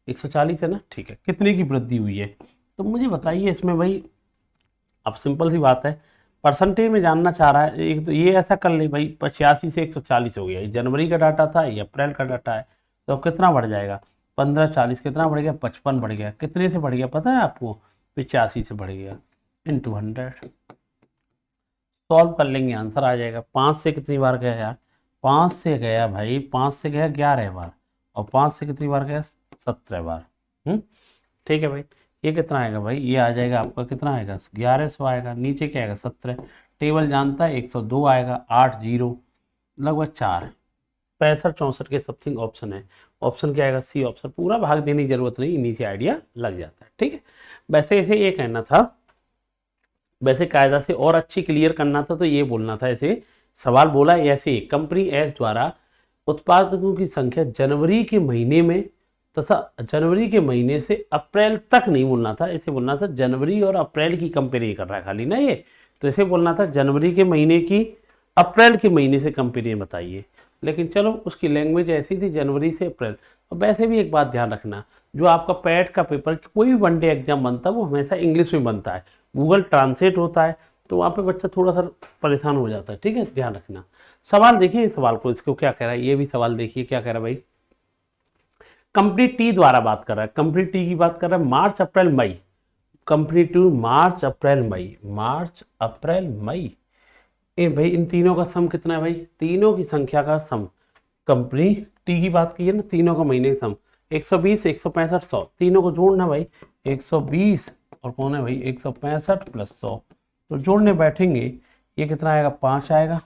140 है ना, ठीक है, कितने की वृद्धि हुई है। तो मुझे बताइए इसमें भाई, अब सिंपल सी बात है, परसेंटेज में जानना चाह रहा है। एक तो ये ऐसा कर ले भाई, 85 से 140 हो गया, ये जनवरी का डाटा था, ये अप्रैल का डाटा है, तो कितना बढ़ जाएगा 15 40, कितना बढ़ गया 55 बढ़ गया, कितने से बढ़ गया पता है आपको 85 से बढ़ गया, इंटू 100। सॉल्व कर लेंगे आंसर आ जाएगा। 5 से कितनी बार गया यार, 5 से गया भाई, 5 से गया 11 बार, और 5 से कितनी बार गया 17 बार। ठीक है भाई, ये कितना आएगा भाई, ये आ जाएगा आपका कितना आएगा 1100 आएगा, नीचे क्या आएगा 17, टेबल जानता है 102 आएगा, 8 0 लगभग 4, 65 64 के समथिंग ऑप्शन है। ऑप्शन क्या आएगा सी ऑप्शन, पूरा भाग देने की जरूरत नहीं, इन्हीं से आइडिया लग जाता है। ठीक है, वैसे इसे ये कहना था, वैसे कायदा से और अच्छी क्लियर करना था तो ये बोलना था, ऐसे सवाल बोला ऐसे, कंपनी एस द्वारा उत्पादकों की संख्या जनवरी के महीने में तथा जनवरी के महीने से अप्रैल तक नहीं बोलना था, ऐसे बोलना था जनवरी और अप्रैल की कंपेयर कर रहा है खाली ना ये, तो ऐसे बोलना था जनवरी के महीने की अप्रैल के महीने से कंपेयर बताइए। लेकिन चलो उसकी लैंग्वेज ऐसी थी जनवरी से अप्रैल। और वैसे भी एक बात ध्यान रखना, जो आपका पैट का पेपर कोई भी वनडे एग्जाम बनता है वो हमेशा इंग्लिश में बनता है, गूगल ट्रांसलेट होता है, तो वहाँ पे बच्चा थोड़ा सा परेशान हो जाता है। ठीक है, ध्यान रखना। सवाल देखिए इस सवाल को, इसको क्या कह रहा है, ये भी सवाल देखिए क्या कह रहा है भाई। कंपनी टी द्वारा बात कर रहा है, कंपनी टी की बात कर रहा है मार्च अप्रैल मई, कंपनी टू मार्च अप्रैल मई, मार्च अप्रैल मई, ए भाई इन तीनों का सम कितना है भाई, तीनों की संख्या का सम, कंपनी टी की बात की है ना, तीनों का महीने का सम 120 165 100, तीनों को जोड़ना भाई 120 और कौन है भाई 165 प्लस 100, तो जोड़ने बैठेंगे ये कितना आएगा 5 आएगा,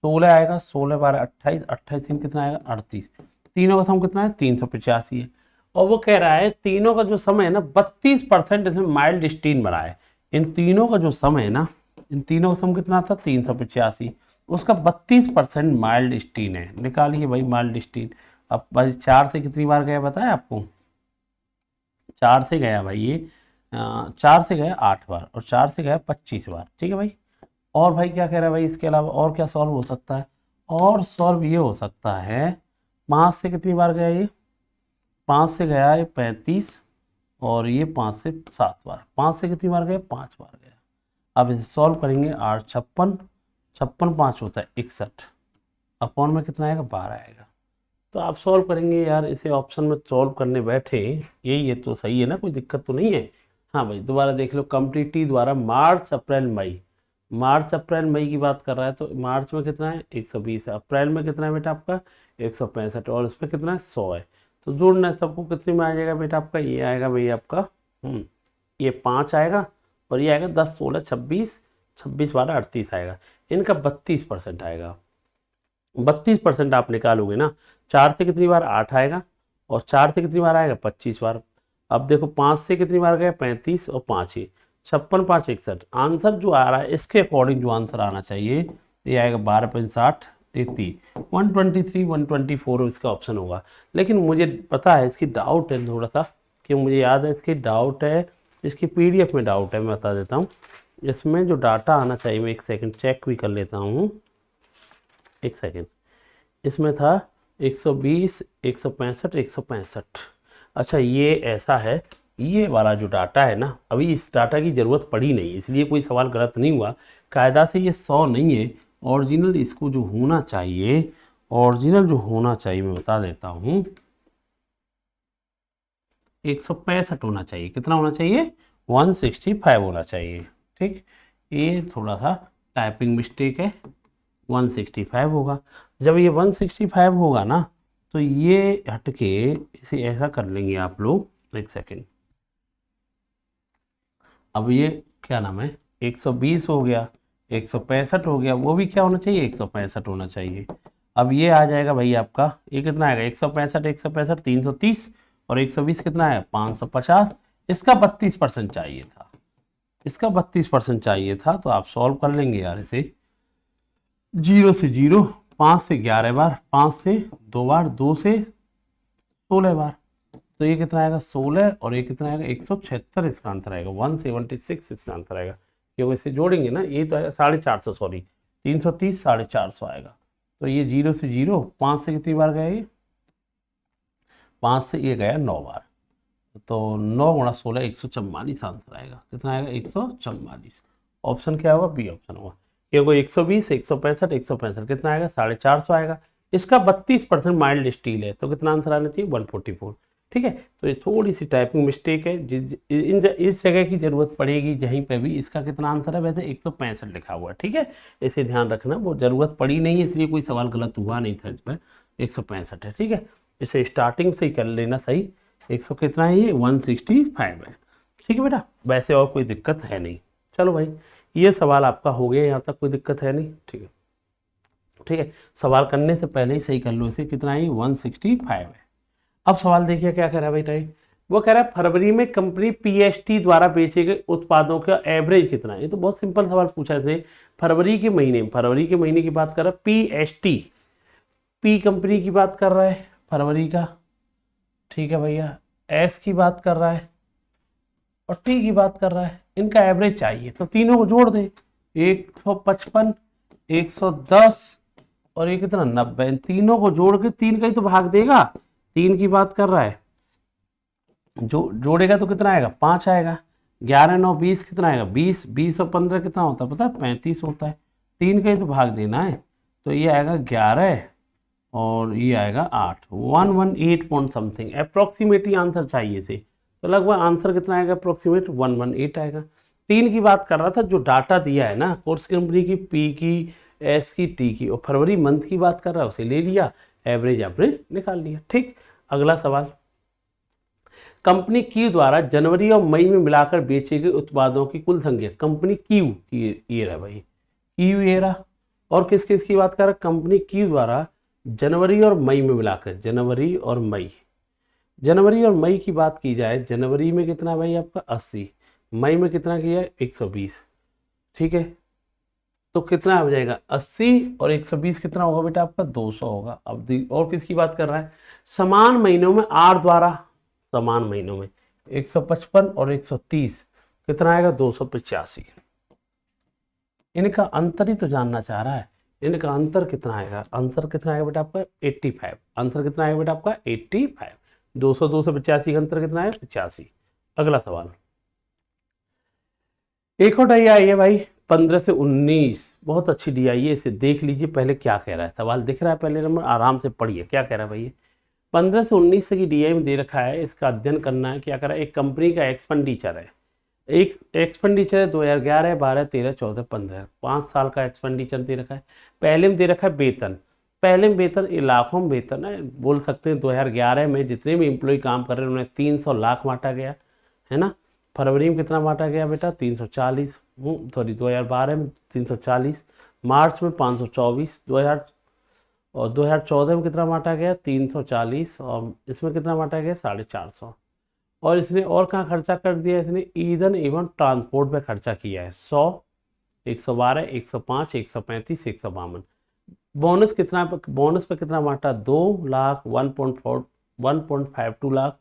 16 आएगा, 16 12 28, 28 कितना आएगा 38, तीनों का सम कितना है 385 है। और वो कह रहा है तीनों का जो समय है ना 32% इसमें माइल्ड स्टीन बना है, इन तीनों का जो समय है ना, इन तीनों का सम कितना था 385, उसका 32% माइल्ड स्टीन है, निकालिए भाई माइल्ड स्टीन। अब भाई 4 से कितनी बार गया बताया आपको, 4 से गया भाई ये 4 से गया 8 बार, और 4 से गया 25 बार। ठीक है भाई, और भाई क्या कह रहा है भाई, इसके अलावा और क्या सॉल्व हो सकता है, और सॉल्व ये हो सकता है 5 से कितनी बार गया ये, 5 से गया है 35, और ये 5 से 7 बार, 5 से कितनी बार गया 5 बार गया। अब इसे सॉल्व करेंगे 8 56, 56 5 होता है 61, अपॉन में कितना आएगा 12 आएगा। तो आप सॉल्व करेंगे यार, इसे ऑप्शन में सॉल्व करने बैठे यही है तो सही है ना, कोई दिक्कत तो नहीं है। हाँ भाई दोबारा देख लो, कंपनी टी द्वारा मार्च अप्रैल मई, मार्च अप्रैल मई की बात कर रहा है, तो मार्च में कितना है 120 है, अप्रैल में कितना है बेटा आपका 165, और इसमें कितना है 100 है, तो जोड़ना है सबको, कितने में आ जाएगा बेटा आपका, ये आएगा भाई आपका ये 5 आएगा और ये आएगा 10 16 26, 26 12 38 आएगा। इनका 32% आएगा। 32% आप निकालोगे ना, 4 से कितनी बार 8 आएगा और 4 से कितनी बार आएगा 25 बार। अब देखो 5 से कितनी बार गया 35 और 5 ही 56 5 61। आंसर जो आ रहा है इसके अकॉर्डिंग जो आंसर आना चाहिए ये आएगा 12.60 80 123 124 इसका ऑप्शन होगा। लेकिन मुझे पता है इसकी डाउट है थोड़ा सा, कि मुझे याद है इसकी डाउट है, इसकी पीडीएफ में डाउट है, मैं बता देता हूँ। इसमें जो डाटा आना चाहिए, मैं एक सेकंड चेक भी कर लेता हूँ, एक सेकंड। इसमें था 120 165 165। अच्छा ये ऐसा है, ये वाला जो डाटा है ना, अभी इस डाटा की ज़रूरत पड़ी नहीं, इसलिए कोई सवाल गलत नहीं हुआ। कायदा से ये 100 नहीं है, ओरिजिनल इसको जो होना चाहिए, ओरिजिनल जो होना चाहिए मैं बता देता हूँ, 165 होना चाहिए। कितना होना चाहिए, 165 होना चाहिए। ठीक, ये थोड़ा सा टाइपिंग मिस्टेक है, 165 होगा। जब ये 165 होगा ना, तो ये हटके इसे ऐसा कर लेंगे आप लोग, एक सेकेंड। अब ये क्या नाम है, 120 हो गया, 165 हो गया, वो भी क्या होना चाहिए, 165 होना चाहिए। अब ये आ जाएगा भाई आपका, ये कितना आएगा, 165 165 330 और 120 कितना है 550। इसका 32% चाहिए था, इसका 32% चाहिए था। तो आप सॉल्व कर लेंगे यार इसे, 0 से 0, 5 से 11 बार, 5 से 2 बार, 2 से 16 बार, तो ये कितना आएगा 16 और ये कितना आएगा 176 इसका आंसर आएगा, 176 इसका आंसर आएगा। क्योंकि इसे जोड़ेंगे ना, ये तो आएगा 450, सॉरी 330 450 आएगा। तो ये 0 से 0, 5 से कितनी बार गया ये, 5 से ये गया 9 बार, तो 9 गुणा 16 144 आंसर आएगा। कितना आएगा 144। ऑप्शन क्या होगा, बी ऑप्शन होगा। क्योंकि 120 165 165 कितना आएगा 450 आएगा। इसका 32% माइल्ड स्टील है, तो कितना आंसर आना चाहिए 144। ठीक है, तो ये थोड़ी सी टाइपिंग मिस्टेक है, इस जगह की जरूरत पड़ेगी जहीं पे भी। इसका कितना आंसर है, वैसे 165 लिखा हुआ है। ठीक है, इसे ध्यान रखना, वो जरूरत पड़ी नहीं है, इसलिए कोई सवाल गलत हुआ नहीं था इस पर, 165 है। ठीक है, इसे स्टार्टिंग से ही कर लेना सही। 100 कितना है ये 165 है। ठीक है बेटा, वैसे और कोई दिक्कत है नहीं। चलो भाई, ये सवाल आपका हो गया, यहाँ तक कोई दिक्कत है नहीं। ठीक है, ठीक है, सवाल करने से पहले ही सही कर लो इसे। कितना है 165 है। अब सवाल देखिए क्या कह रहा है बेटा, वो कह रहा है फरवरी में कंपनी पीएसटी द्वारा बेचे गए उत्पादों का एवरेज कितना है। ये तो बहुत सिंपल सवाल पूछा है इसने, फरवरी के महीने की बात कर रहा है। पीएसटी, पी कंपनी की बात कर रहा है फरवरी का, ठीक है भैया, एस की बात कर रहा है और टी की बात कर रहा है। इनका एवरेज चाहिए, तो तीनों को जोड़ दे, 155 110 और ये कितना 90। तीनों को जोड़ के 3 का ही तो भाग देगा, 3 की बात कर रहा है, जो जोड़ेगा तो कितना आएगा 5 आएगा। 11 9 20 कितना आएगा 20, 20 और 15 कितना होता है पता है 35 होता है। 3 का ही तो भाग देना है, तो ये आएगा 11 और ये आएगा 8, 118 पॉइंट समथिंग। अप्रोक्सीमेटली आंसर चाहिए इसे, तो लगभग आंसर कितना आएगा अप्रोक्सीमेट 118 आएगा। 3 की बात कर रहा था, जो डाटा दिया है ना कोर्स कंपनी की, पी की, एस की, टी की, और फरवरी मंथ की बात कर रहा है, उसे ले लिया, एवरेज आपने निकाल लिया। ठीक, अगला सवाल, कंपनी क्यू द्वारा जनवरी और मई में मिलाकर बेचे गए उत्पादों की कुल संख्या। कंपनी क्यू ये रहा भाई, क्यू ये रहा, और किस किस की बात कर रहा है, कंपनी क्यू द्वारा जनवरी और मई में मिलाकर, जनवरी और मई की बात की जाए, जनवरी में कितना भाई आपका 80, मई में कितना किया है 120। ठीक है, तो कितना हो जाएगा 80 और 120 कितना होगा बेटा आपका 200 होगा। अब और किसकी बात कर रहा है, समान महीनों में आर द्वारा, समान महीनों में 155 और 130 कितना आएगा 285। इनका अंतर ही तो जानना चाह रहा है, इनका अंतर कितना आएगा, आंसर कितना आएगा बेटा आपका 85। आंसर कितना आएगा बेटा आपका 85। 200 285 का अंतर कितना है 85। अगला सवाल, एक और डाई आई है भाई 15 से 19, बहुत अच्छी डी आई है, इसे देख लीजिए पहले क्या कह रहा है। सवाल दिख रहा है, पहले नंबर आराम से पढ़िए क्या कह रहा है भाई। 15 से 19 की डी आई में दे रखा है, इसका अध्ययन करना है। क्या कर रहा है, एक कंपनी का एक्सपेंडिचर है, एक एक्सपेंडिचर है 2011 12 13 14 15, 5 साल का एक्सपेंडिचर दे रखा है। पहले में दे रखा है वेतन, पहले में वेतन लाखों में वेतन है, बोल सकते हैं 2011 में जितने भी एम्प्लॉय काम कर रहे हैं उन्हें 300 लाख बांटा गया है ना। फरवरी में कितना बांटा गया बेटा 340, सॉरी 2012 में 340, मार्च में 524, 2014 में कितना बांटा गया 340, और इसमें कितना बांटा गया 450। और इसने और कहाँ खर्चा कर दिया, इसने ईंधन एवं ट्रांसपोर्ट पे खर्चा किया है 100, 112, 105, 135, 152। बोनस कितना, बोनस पे कितना बांटा 2 लाख, 1.4, 1.52 लाख,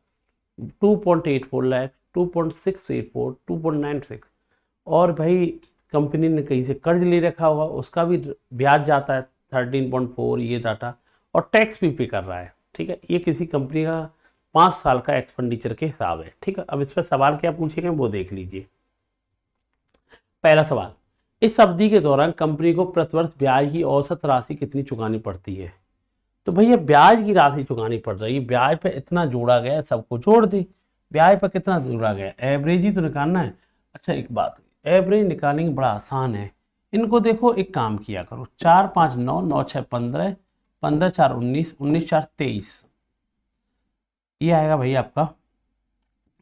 2.84 लाख, 2.684, 2.96। और भाई कंपनी ने कहीं से कर्ज ले रखा होगा उसका भी ब्याज जाता है 13.4 ये डाटा, और टैक्स भी पे कर रहा है। ठीक है, ये किसी कंपनी का 5 साल का एक्सपेंडिचर के हिसाब है। ठीक है, अब इस पर सवाल क्या पूछेंगे वो देख लीजिए। पहला सवाल, इस अवधि के दौरान कंपनी को प्रतिवर्ष ब्याज की औसत राशि कितनी चुकानी पड़ती है। तो भैया ब्याज की राशि चुकानी पड़ रही है, ब्याज पे इतना जोड़ा गया है, सबको जोड़ दी, ब्याज पर कितना जोड़ा गया, एवरेज ही तो निकालना है। अच्छा एक बात, एवरेज निकालेंगे बड़ा आसान है, इनको देखो एक काम किया करो, 4 5 9, 9 6 15, 15 4 19, 19 4 23, ये आएगा भाई आपका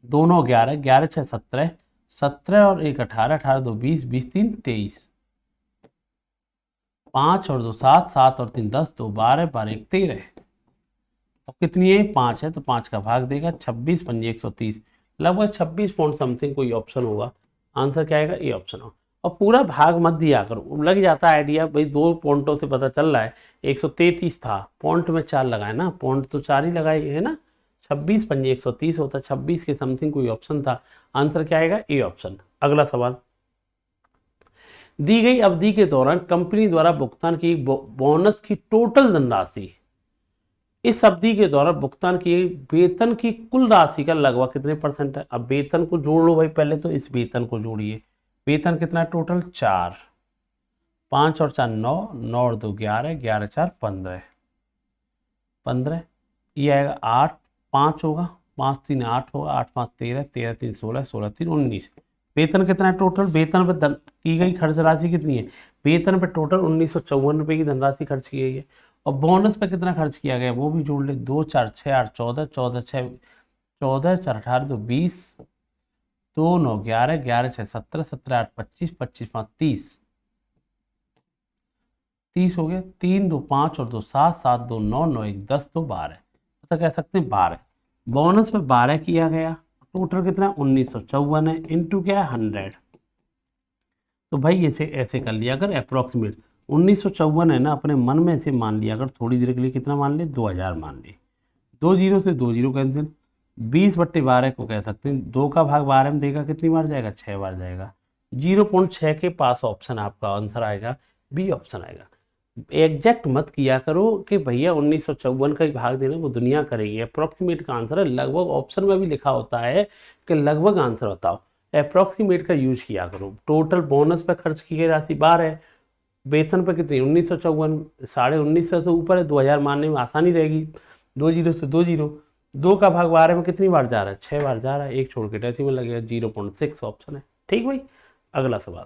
2 9 11, 11 6 17, 17 और 1 18, 18 2 20, 20 3 23, 5 और 2 7, 7 और 3 10, 2 12, 12 1 13। अब कितनी है 5 है तो 5 का भाग देगा, 26 पंजे 130, लगभग 26 पॉइंट समथिंग कोई ऑप्शन होगा। आंसर क्या आएगा, ए ऑप्शन हो। और पूरा भाग मत दिया करो, लग जाता है आइडिया भाई 2 पॉइंटों से पता चल रहा है 133 था, पॉइंट में 4 लगाए ना, पॉइंट तो 4 ही लगाए है ना, 26 पंजे 130 होता, 26 के समथिंग कोई ऑप्शन था। आंसर क्या आएगा, ए ऑप्शन। अगला सवाल, दी गई अवधि के दौरान कंपनी द्वारा भुगतान की बोनस की टोटल धनराशि, इस अवधि के दौरान भुगतान की वेतन की कुल राशि का लगभग कितने परसेंट है। अब वेतन को जोड़ लो भाई, पहले तो इस वेतन को जोड़िए, वेतन कितना टोटल 4, 5 और 4 9, 9 और 2 11, 11 4 15, 15, ये आएगा 8, 5 होगा, 5 3 8 होगा, 8 5 13, 13 3 16, 16 3 19। वेतन कितना है टोटल, वेतन पर की गई खर्च राशि कितनी है, वेतन पर टोटल 1954 रुपये की धनराशि खर्च की गई है। और बोनस पे कितना खर्च किया गया वो भी जोड़ ले, 2 4 6 8 14, 14 6 14, 4 18 2 20, 2 9 11, 11 6 17, 17 8 25, 25 5 30, 30 हो गया, 3 2 5 और 2 7, 7 2 9, 9 1 10, 2 12, तो कह सकते हैं 12। बोनस पे 12 किया गया, टोटल कितना 1954 है, इंटू क्या है 100। तो भाई ऐसे ऐसे कर लिया अगर अप्रोक्सीमेट 1954 है ना, अपने मन में ऐसे मान लिया अगर, थोड़ी देर के लिए कितना मान ले 2000 मान ले, 2 जीरो से 2 जीरो कैंसिल, 20/12 को कह सकते हैं 2 का भाग 12 में देगा कितनी बार जाएगा, 6 बार जाएगा। 0.6 के पास ऑप्शन आपका आंसर आएगा, बी ऑप्शन आएगा। एग्जैक्ट मत किया करो कि भैया 1954 का ही भाग देना, वो दुनिया करेगी। अप्रोक्सीमेट का आंसर है, लगभग ऑप्शन में भी लिखा होता है कि लगभग आंसर बताओ, अप्रोक्सीमेट का यूज किया करो। टोटल बोनस पर खर्च की गई राशि 12 है, वेतन पर कितनी 1954, 1950 से ऊपर है, 2000 मानने में आसानी रहेगी, 2 जीरो से 2 जीरो, 2 का भाग 12 में कितनी बार जा रहा है, 6 बार जा रहा है, एक छोड़ के डेसिमल लगेगा, 0.6 ऑप्शन है। ठीक भाई, अगला सवाल,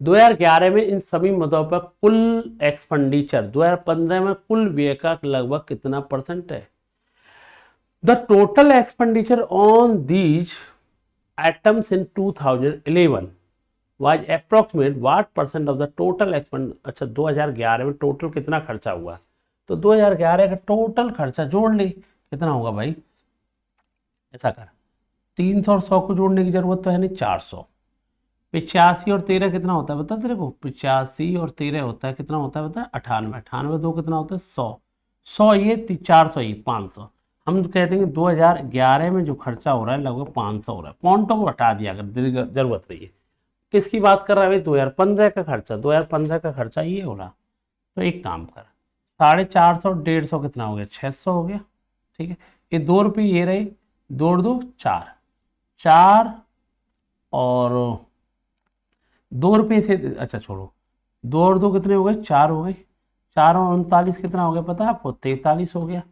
2011 में इन सभी मदों पर कुल एक्सपेंडिचर 2015 में कुल व्यय का लगभग कितना परसेंट है। The total expenditure on these items in 2011 was approximate what percent of the total expand. अच्छा 2011 में टोटल कितना खर्चा हुआ, तो 2011 का टोटल खर्चा जोड़ ले, कितना होगा भाई, ऐसा कर 300 और 100 को जोड़ने की जरूरत तो है नहीं, 400, 85 और 13 कितना होता है बता तेरे को, 85 और 13 होता है कितना होता है बता, 98, 98 2 कितना होता है 100, 100 ये 400 ये 500। हम कहते हैं 2011 में जो खर्चा हो रहा है लगभग 500 हो रहा है, पॉइंटों को हटा दिया अगर जरूरत रही है। किसकी बात कर रहा है भाई, 2015 का खर्चा, 2015 का खर्चा ये हो रहा। तो एक काम कर, 450 150 कितना हो गया, 600 हो गया। ठीक है, ये 2 रुपये ये रहे, 2 और 2 4, 4 और 2 रुपये से, अच्छा छोड़ो, 2 और 2 कितने हो गए, 4 हो गए, 4 और 39 कितना हो गया पता है आपको, 43 हो गया,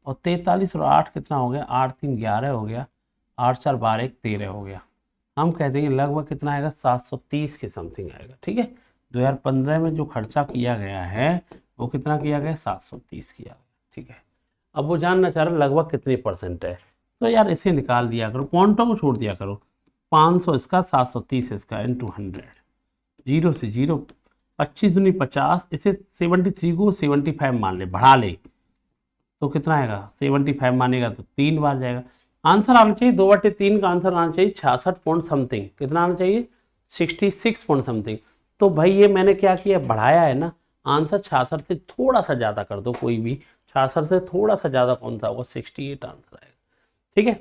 और 43 और 8 कितना हो गया, 8 3 11 हो गया, 8 4 12 1 13 हो गया। हम कह देंगे लगभग कितना आएगा, 730 के समथिंग आएगा। ठीक है, 2015 में जो खर्चा किया गया है वो कितना किया गया, 730 किया गया। ठीक है, अब वो जानना चाह रहा है लगभग कितनी परसेंट है, तो यार इसे निकाल दिया करो, पॉइंटों को छोड़ दिया करो। 500 इसका, 730 इसका, इन 200, जीरो से जीरो, 25 दूनी 50, इसे 73 को 75 मान ले, बढ़ा ले तो कितना आएगा, 75 मानेगा तो 3 बार जाएगा। आंसर आना चाहिए 2/3 का आंसर आना चाहिए 66 पॉइंट समथिंग, कितना आना चाहिए 66 पॉइंट समथिंग। तो भाई ये मैंने क्या किया, बढ़ाया है ना, आंसर 66 से थोड़ा सा ज़्यादा कर दो, कोई भी 66 से थोड़ा सा ज़्यादा कौन सा होगा, 68 आंसर आएगा। ठीक है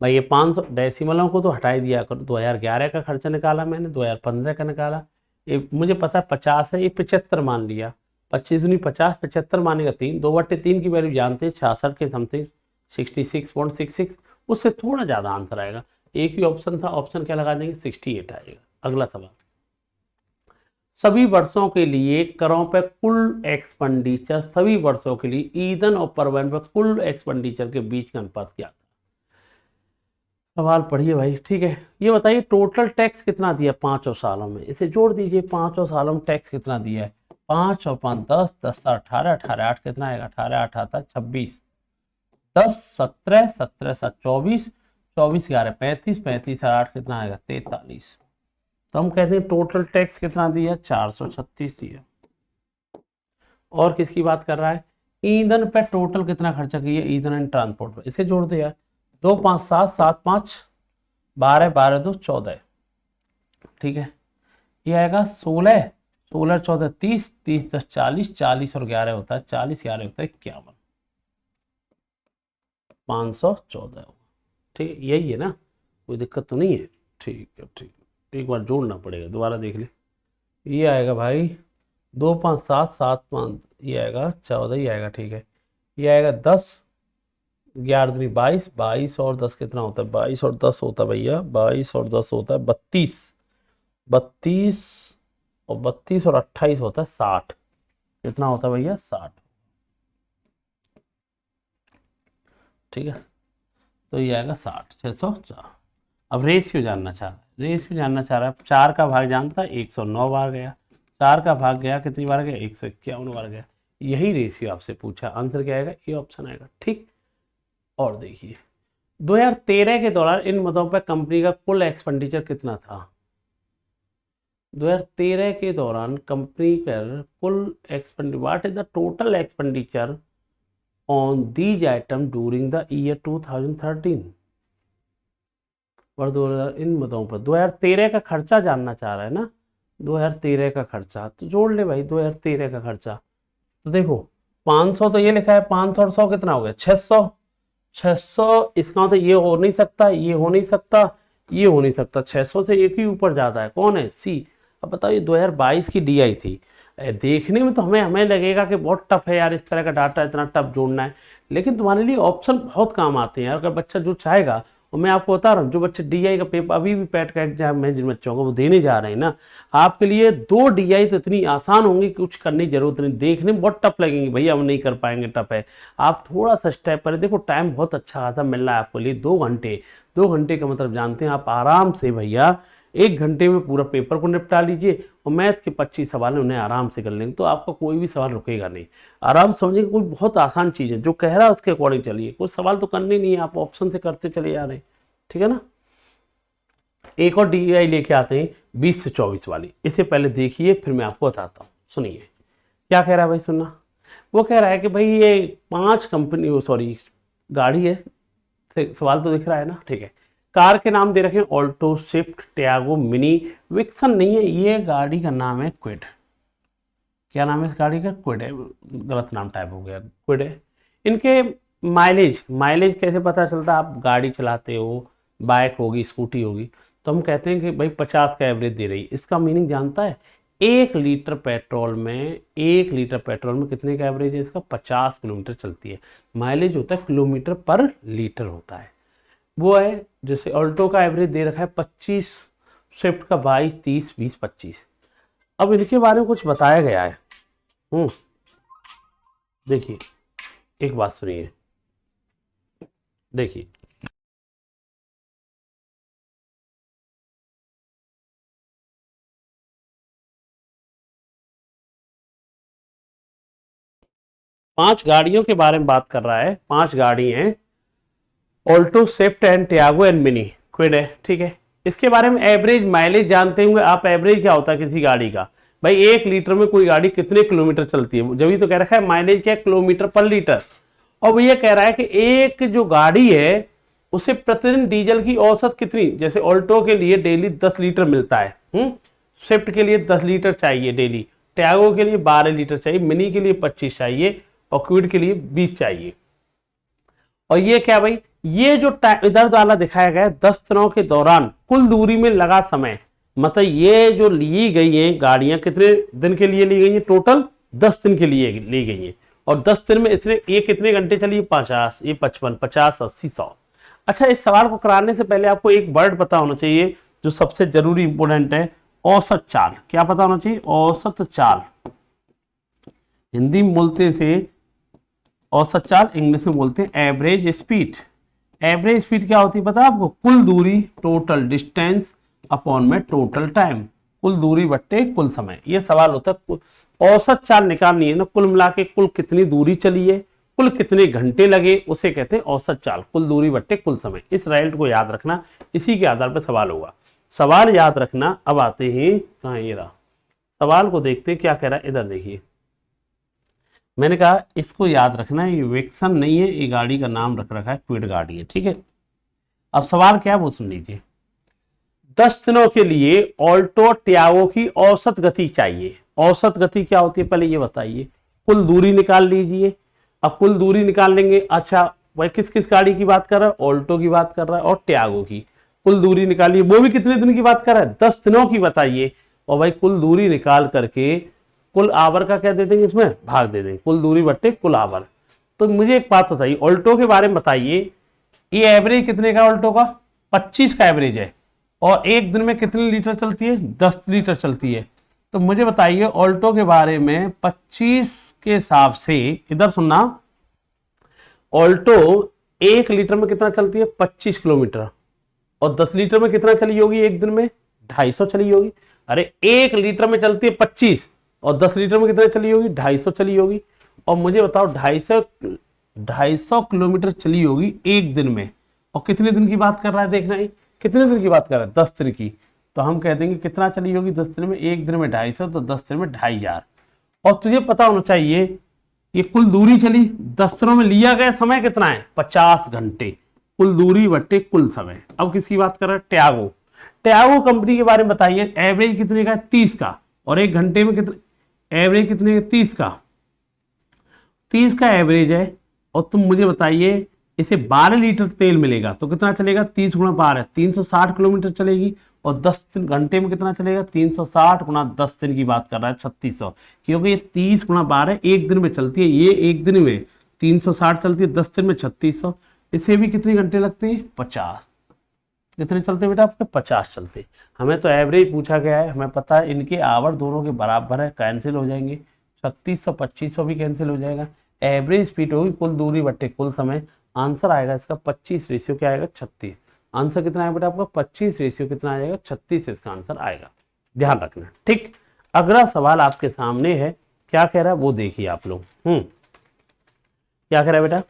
भाई, ये 500 डेसिमलों को तो हटा ही दिया करो। 2011 का खर्चा निकाला मैंने, 2015 का निकाला, ये मुझे पता है 50 है, ये 75 मान लिया, 25 दूनी 50, 75 मानेगा 3, 2/3 की वैल्यू जानते हैं 66 के समथिंग, 66.66, उससे थोड़ा ज़्यादा आंसर आएगा। एक ही ऑप्शन था, ऑप्शन क्या लगा देंगे, 68 आएगा। अगला सवाल, सभी वर्षों के लिए करों पर कुल एक्सपेंडिचर, सभी वर्षों के लिए ईंधन और परिवहन पर कुल एक्सपेंडिचर के बीच का अनुपात क्या था। सवाल पढ़िए भाई। ठीक है, ये बताइए टोटल टैक्स कितना दिया 5 सालों में, इसे जोड़ दीजिए, 5 सालों में टैक्स कितना दिया है, 5 और 5 10, 10 18, 18 8 कितना आएगा, 18 8 26, 10 17, 17 7 24, 24 11 35, 35 और 8 कितना आएगा 43। तो हम कहते हैं टोटल टैक्स कितना दिया, 436 दिया। और किसकी बात कर रहा है, ईंधन पे टोटल कितना खर्चा किया, ईंधन एंड ट्रांसपोर्ट पे, इसे जोड़ दो यार, 2 5 7 7 5 12 12 2 14। ठीक है, ये आएगा 16, 16 14 30, 30 10 40, 40 और 11 होता है 40, 11 होता है 51, 514 होगा। ठीक है, यही है ना, कोई दिक्कत तो नहीं है। ठीक है, ठीक है, एक बार जोड़ना पड़ेगा, दोबारा देख ले। ये आएगा भाई 2 5 7 7 5, ये आएगा 14 ही आएगा। ठीक है, ये आएगा 10, 11 दूनी 22, 22 और 10 कितना होता है, 22 और 10 होता है भैया, 22 और 10 होता है 32, 32 और 32 और 28 होता है 60, कितना होता है भैया 60। ठीक है, तो ये आएगा 60, 604। अब रेशियो जानना चाह रहा है, रेशियो जानना चाह रहा है, 4 का भाग जानता है 109 बार गया, 4 का भाग गया कितनी बार गया, 151 बार गया। यही रेशियो आपसे पूछा, आंसर क्या आएगा, ये ऑप्शन आएगा। ठीक, और देखिए 2013 के दौरान इन मदों पर कंपनी का कुल एक्सपेंडिचर कितना था, 2013 के दौरान कंपनी का कुल expenditure, what is the total expenditure on these item during the year 2013, और 2000 इन मदों पर 2013 का खर्चा जानना चाह रहा है ना, 2013 का खर्चा तो जोड़ ले भाई, 2013 का खर्चा तो देखो 500 तो ये लिखा है, 500 और 100 कितना हो गया 600, 600 इसका मतलब ये हो नहीं सकता, ये हो नहीं सकता, ये हो नहीं सकता, 600 से एक ही ऊपर ज्यादा है, कौन है, सी। अब बताओ ये 2022 की डीआई थी, देखने में तो हमें हमें लगेगा कि बहुत टफ है यार, इस तरह का डाटा इतना टफ जोड़ना है, लेकिन तुम्हारे लिए ऑप्शन बहुत काम आते हैं यार, अगर बच्चा जो चाहेगा। और मैं आपको बता रहा हूँ, जो बच्चे डीआई का पेपर, अभी भी पैट का एग्जाम है जिन बच्चों को वो देने जा रहे हैं ना, आपके लिए 2 डीआई तो इतनी आसान होंगी, कुछ करने की जरूरत नहीं, देखने में बहुत टफ लगेंगे, भैया हम नहीं कर पाएंगे, टफ है। आप थोड़ा सा स्टेप पर देखो, टाइम बहुत अच्छा खासा मिल रहा है आपके लिए, 2 घंटे, 2 घंटे का मतलब जानते हैं आप, आराम से भैया 1 घंटे में पूरा पेपर को निपटा लीजिए, और मैथ के 25 सवाल हैं उन्हें आराम से कर लेंगे, तो आपका कोई भी सवाल रुकेगा नहीं। आराम समझेंगे, कोई बहुत आसान चीज़ है, जो कह रहा है उसके अकॉर्डिंग चलिए, कोई सवाल तो करने नहीं है, आप ऑप्शन से करते चले जा रहे हैं। ठीक है ना, एक और डीआई लेके आते हैं 20 से 24 वाली, इसे पहले देखिए फिर मैं आपको बताता हूँ। सुनिए क्या कह रहा है भाई, सुनना। वो कह रहा है कि भाई ये 5 कंपनी, सॉरी गाड़ी है, सवाल तो दिख रहा है ना, ठीक है। कार के नाम दे रखे हैं Alto, Swift, Tiago, mini, vixen नहीं है, ये गाड़ी का नाम है क्विड। क्या नाम है इस गाड़ी का, क्विड है, गलत नाम टाइप हो गया, क्विड है। इनके माइलेज, माइलेज कैसे पता चलता है, आप गाड़ी चलाते हो, बाइक होगी, स्कूटी होगी, तो हम कहते हैं कि भाई 50 का एवरेज दे रही है, इसका मीनिंग जानता है, 1 लीटर पेट्रोल में, 1 लीटर पेट्रोल में कितने का एवरेज है इसका, 50 किलोमीटर चलती है। माइलेज होता है किलोमीटर पर लीटर होता है, वो है। जैसे ऑल्टो का एवरेज दे रखा है 25, स्विफ्ट का 22, 30, 20, 25। अब इनके बारे में कुछ बताया गया है। हम्म, देखिए एक बात सुनिए, देखिए 5 गाड़ियों के बारे में बात कर रहा है। 5 गाड़ी हैं, Alto, Swift and Tiago and Mini, Kwid है, ठीक है। इसके बारे में एवरेज माइलेज जानते होंगे आप। एवरेज क्या होता है किसी गाड़ी का भाई, 1 लीटर में कोई गाड़ी कितने किलोमीटर चलती है, जब ही तो कह रखा है माइलेज क्या है, किलोमीटर पर लीटर। और वो ये कह रहा है कि एक जो गाड़ी है उसे प्रतिदिन डीजल की औसत कितनी, जैसे ऑल्टो के लिए डेली 10 लीटर मिलता है, स्विफ्ट के लिए 10 लीटर चाहिए डेली, टियागो के लिए 12 लीटर चाहिए, मिनी के लिए 25 चाहिए और क्विड के लिए 20 चाहिए। और ये क्या भाई, ये जो इधर वाला दिखाया गया है 10 दिनों के दौरान कुल दूरी में लगा समय, मतलब ये जो ली गई हैं गाड़ियां कितने दिन के लिए ली गई हैं, टोटल 10 दिन के लिए ली गई हैं। और 10 दिन में इसने ये कितने घंटे चली, 50, ये 55, 50, 80, 100। अच्छा, इस सवाल को कराने से पहले आपको एक वर्ड पता होना चाहिए जो सबसे जरूरी इंपोर्टेंट है, औसत चाल। क्या पता होना चाहिए, औसत चाल। हिंदी में बोलते से औसत चाल, इंग्लिश में बोलते हैं एवरेज स्पीड। एवरेज स्पीड क्या होती है पता है आपको, कुल दूरी, टोटल डिस्टेंस अपॉन में टोटल टाइम, कुल दूरी बट्टे कुल समय। ये सवाल होता है, औसत चाल निकालनी है ना, कुल मिला के कुल कितनी दूरी चली है, कुल कितने घंटे लगे, उसे कहते हैं औसत चाल, कुल दूरी बट्टे कुल समय। इस रिजल्ट को याद रखना, इसी के आधार पर सवाल होगा। सवाल याद रखना। अब आते हैं, कहाँ ये रहा, सवाल को देखते क्या कह रहा है, इधर देखिए। मैंने कहा इसको याद रखना, ये वेक्सन नहीं है, ये गाड़ी का नाम रख रखा है, क्विड गाड़ी है, ठीक है। अब सवाल क्या है वो सुन लीजिए। 10 दिनों के लिए ऑल्टो टियागो की औसत गति चाहिए। औसत गति क्या होती है पहले ये बताइए। कुल दूरी निकाल लीजिए। अब कुल दूरी निकाल लेंगे। अच्छा भाई, किस किस गाड़ी की बात कर रहा है, ऑल्टो की बात कर रहा है और टियागो की। कुल दूरी निकालिए, वो भी कितने दिन की बात कर रहा है, 10 दिनों की बताइए। और भाई कुल दूरी निकाल करके कुल आवर का क्या दे देंगे, इसमें भाग दे देंगे, कुल दूरी बट्टे कुल आवर। तो मुझे एक बात बताइए, ऑल्टो के बारे में बताइए, ये एवरेज कितने का, ऑल्टो का 25 का एवरेज है और एक दिन में कितने लीटर चलती है, 10 लीटर चलती है। तो मुझे बताइए ऑल्टो के बारे में 25 के हिसाब से, इधर सुनना, ऑल्टो 1 लीटर में कितना चलती है, 25 किलोमीटर, और 10 लीटर में कितना चली होगी एक दिन में, 250 चली होगी। अरे 1 लीटर में चलती है 25 और 10 लीटर में कितना चली होगी, 250 चली होगी। और मुझे बताओ 250 किलोमीटर चली होगी एक दिन में, और कितने दिन की बात कर रहा है, देखना है कितने दिन की बात कर रहा है, 10 दिन की। तो हम कह देंगे कितना चली होगी 10 दिन में, एक दिन में 250, तो 10 दिन में 2500। और तुझे पता होना चाहिए ये कुल दूरी चली 10 दिनों में, लिया गया समय कितना है, 50 घंटे, कुल दूरी बट्टे कुल समय। अब किसकी बात कर रहा है, टियागो। टियागो कंपनी के बारे में बताइए, एवरेज कितने का है, 30 का, और एक घंटे में कितने, एवरेज कितने का, 30 का, 30 का एवरेज है। और तुम मुझे बताइए इसे 12 लीटर तेल मिलेगा तो कितना चलेगा, 30 गुणा 12, 360 किलोमीटर चलेगी। और 10 घंटे में कितना चलेगा, 360 गुणा 10 दिन की बात कर रहा है, 3600, क्योंकि ये 30 गुणा 12 एक दिन में चलती है, ये एक दिन में 360 चलती है, 10 दिन में 3600। इसे भी कितने घंटे लगते हैं, 50। कितने चलते हैं बेटा आपके, 50 चलते। हमें तो एवरेज पूछा गया है, हमें पता है इनके आवर दोनों के बराबर है, कैंसिल हो जाएंगे, 3600 2500 भी कैंसिल हो जाएगा। एवरेज स्पीड होगी कुल दूरी बट्टे कुल समय। आंसर आएगा इसका 25 रेशियो क्या आएगा, 36। आंसर कितना आएगा बेटा आपका, 25 रेशियो कितना आ जाएगा, 36 इसका आंसर आएगा, ध्यान रखना, ठीक। अगला सवाल आपके सामने है, क्या कह रहा है वो देखिए आप लोग। क्या कह रहा है बेटा,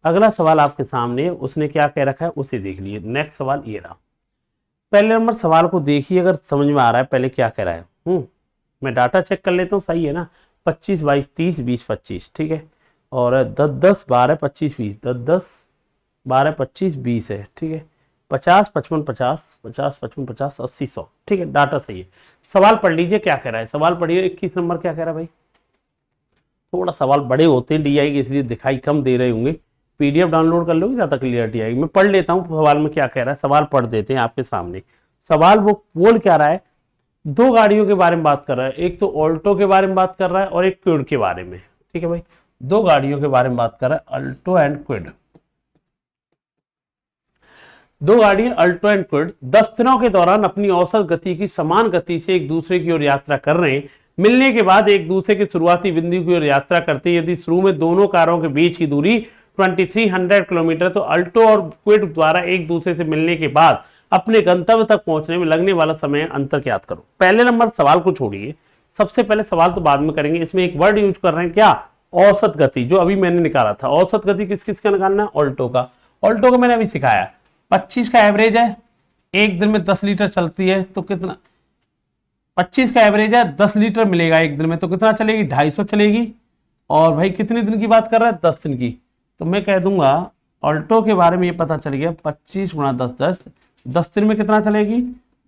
अगला सवाल आपके सामने, उसने क्या कह रखा है उसे देख लिए। नेक्स्ट सवाल ये रहा, पहले नंबर सवाल को देखिए, अगर समझ में आ रहा है पहले क्या कह रहा है। मैं डाटा चेक कर लेता हूँ, सही है ना, 25 22 30 20 25, ठीक है। और 10 10 12 25 20, 10 10 12 25 20 है, ठीक है। 50 55 50 50 55 50 80 100, ठीक है, डाटा सही है। सवाल पढ़ लीजिए क्या कह रहा है, सवाल पढ़िए। 21 नंबर क्या कह रहा है भाई, थोड़ा सवाल बड़े होते हैं DI के, इसलिए दिखाई कम दे रहे होंगे, PDF डाउनलोड कर लोगे ज़्यादा क्लियरिटी आएगी। मैं पढ़ लेता हूँ सवाल में क्या कह रहा है, सवाल पढ़ देते हैं आपके सामने। सवाल वो बोल क्या रहा है, 2 गाड़ियों के बारे में बात कर रहा है, एक तो ऑल्टो के बारे में बात कर रहा है और एक क्विड के बारे में, ठीक है भाई। 2 गाड़ियों के बारे में बात कर रहा है, अल्टो एंड क्विड। 2 गाड़ियां अल्टो एंड क्विड 10 दिनों के दौरान अपनी औसत गति की समान गति से एक दूसरे की ओर यात्रा कर रहे हैं। मिलने के बाद एक दूसरे के शुरुआती बिंदु की ओर यात्रा करते हैं। यदि शुरू में दोनों कारों के बीच की दूरी 2300 किलोमीटर, तो अल्टो और क्विड द्वारा एक दूसरे से मिलने के बाद अपने गंतव्य तक पहुंचने में लगने वाला समय अंतर ज्ञात करो। पहले नंबर सवाल को छोड़िए, सबसे पहले सवाल तो बाद में करेंगे। इसमें एक वर्ड यूज कर रहे हैं क्या, औसत गति जो अभी मैंने निकाला था, औसत गति किस किस का निकालना है, ऑल्टो का। ऑल्टो का मैंने अभी सिखाया, 25 का एवरेज है, एक दिन में 10 लीटर चलती है तो कितना, 25 का एवरेज है, 10 लीटर मिलेगा एक दिन में तो कितना चलेगी, 250 चलेगी। और भाई कितने दिन की बात कर रहा है, 10 दिन की। तो मैं कह दूंगा ऑल्टो के बारे में ये पता चल गया, 25 गुणा 10, 10 दिन में कितना चलेगी,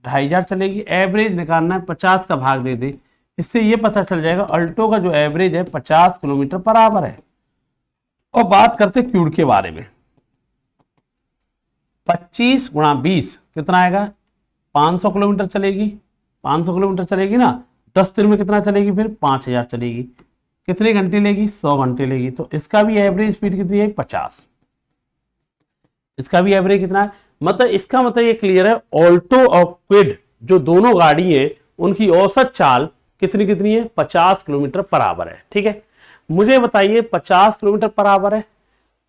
2500 चलेगी। एवरेज निकालना है, 50 का भाग दे दे, इससे ये पता चल जाएगा ऑल्टो का जो एवरेज है 50 किलोमीटर पर आवर है। और बात करते क्यूड के बारे में, 25 गुणा 20 कितना आएगा, 500 किलोमीटर चलेगी, 500 किलोमीटर चलेगी ना, 10 दिन में कितना चलेगी, फिर 5000 चलेगी। कितने घंटे लेगी, 100 घंटे लेगी। तो इसका भी एवरेज स्पीड कितनी है, 50। इसका भी एवरेज कितना है, मतलब इसका मतलब ये क्लियर है, ऑल्टो और क्विड जो दोनों गाड़ी है उनकी औसत चाल कितनी कितनी है, 50 किलोमीटर पर आवर है। ठीक है, मुझे बताइए 50 किलोमीटर पर आवर है,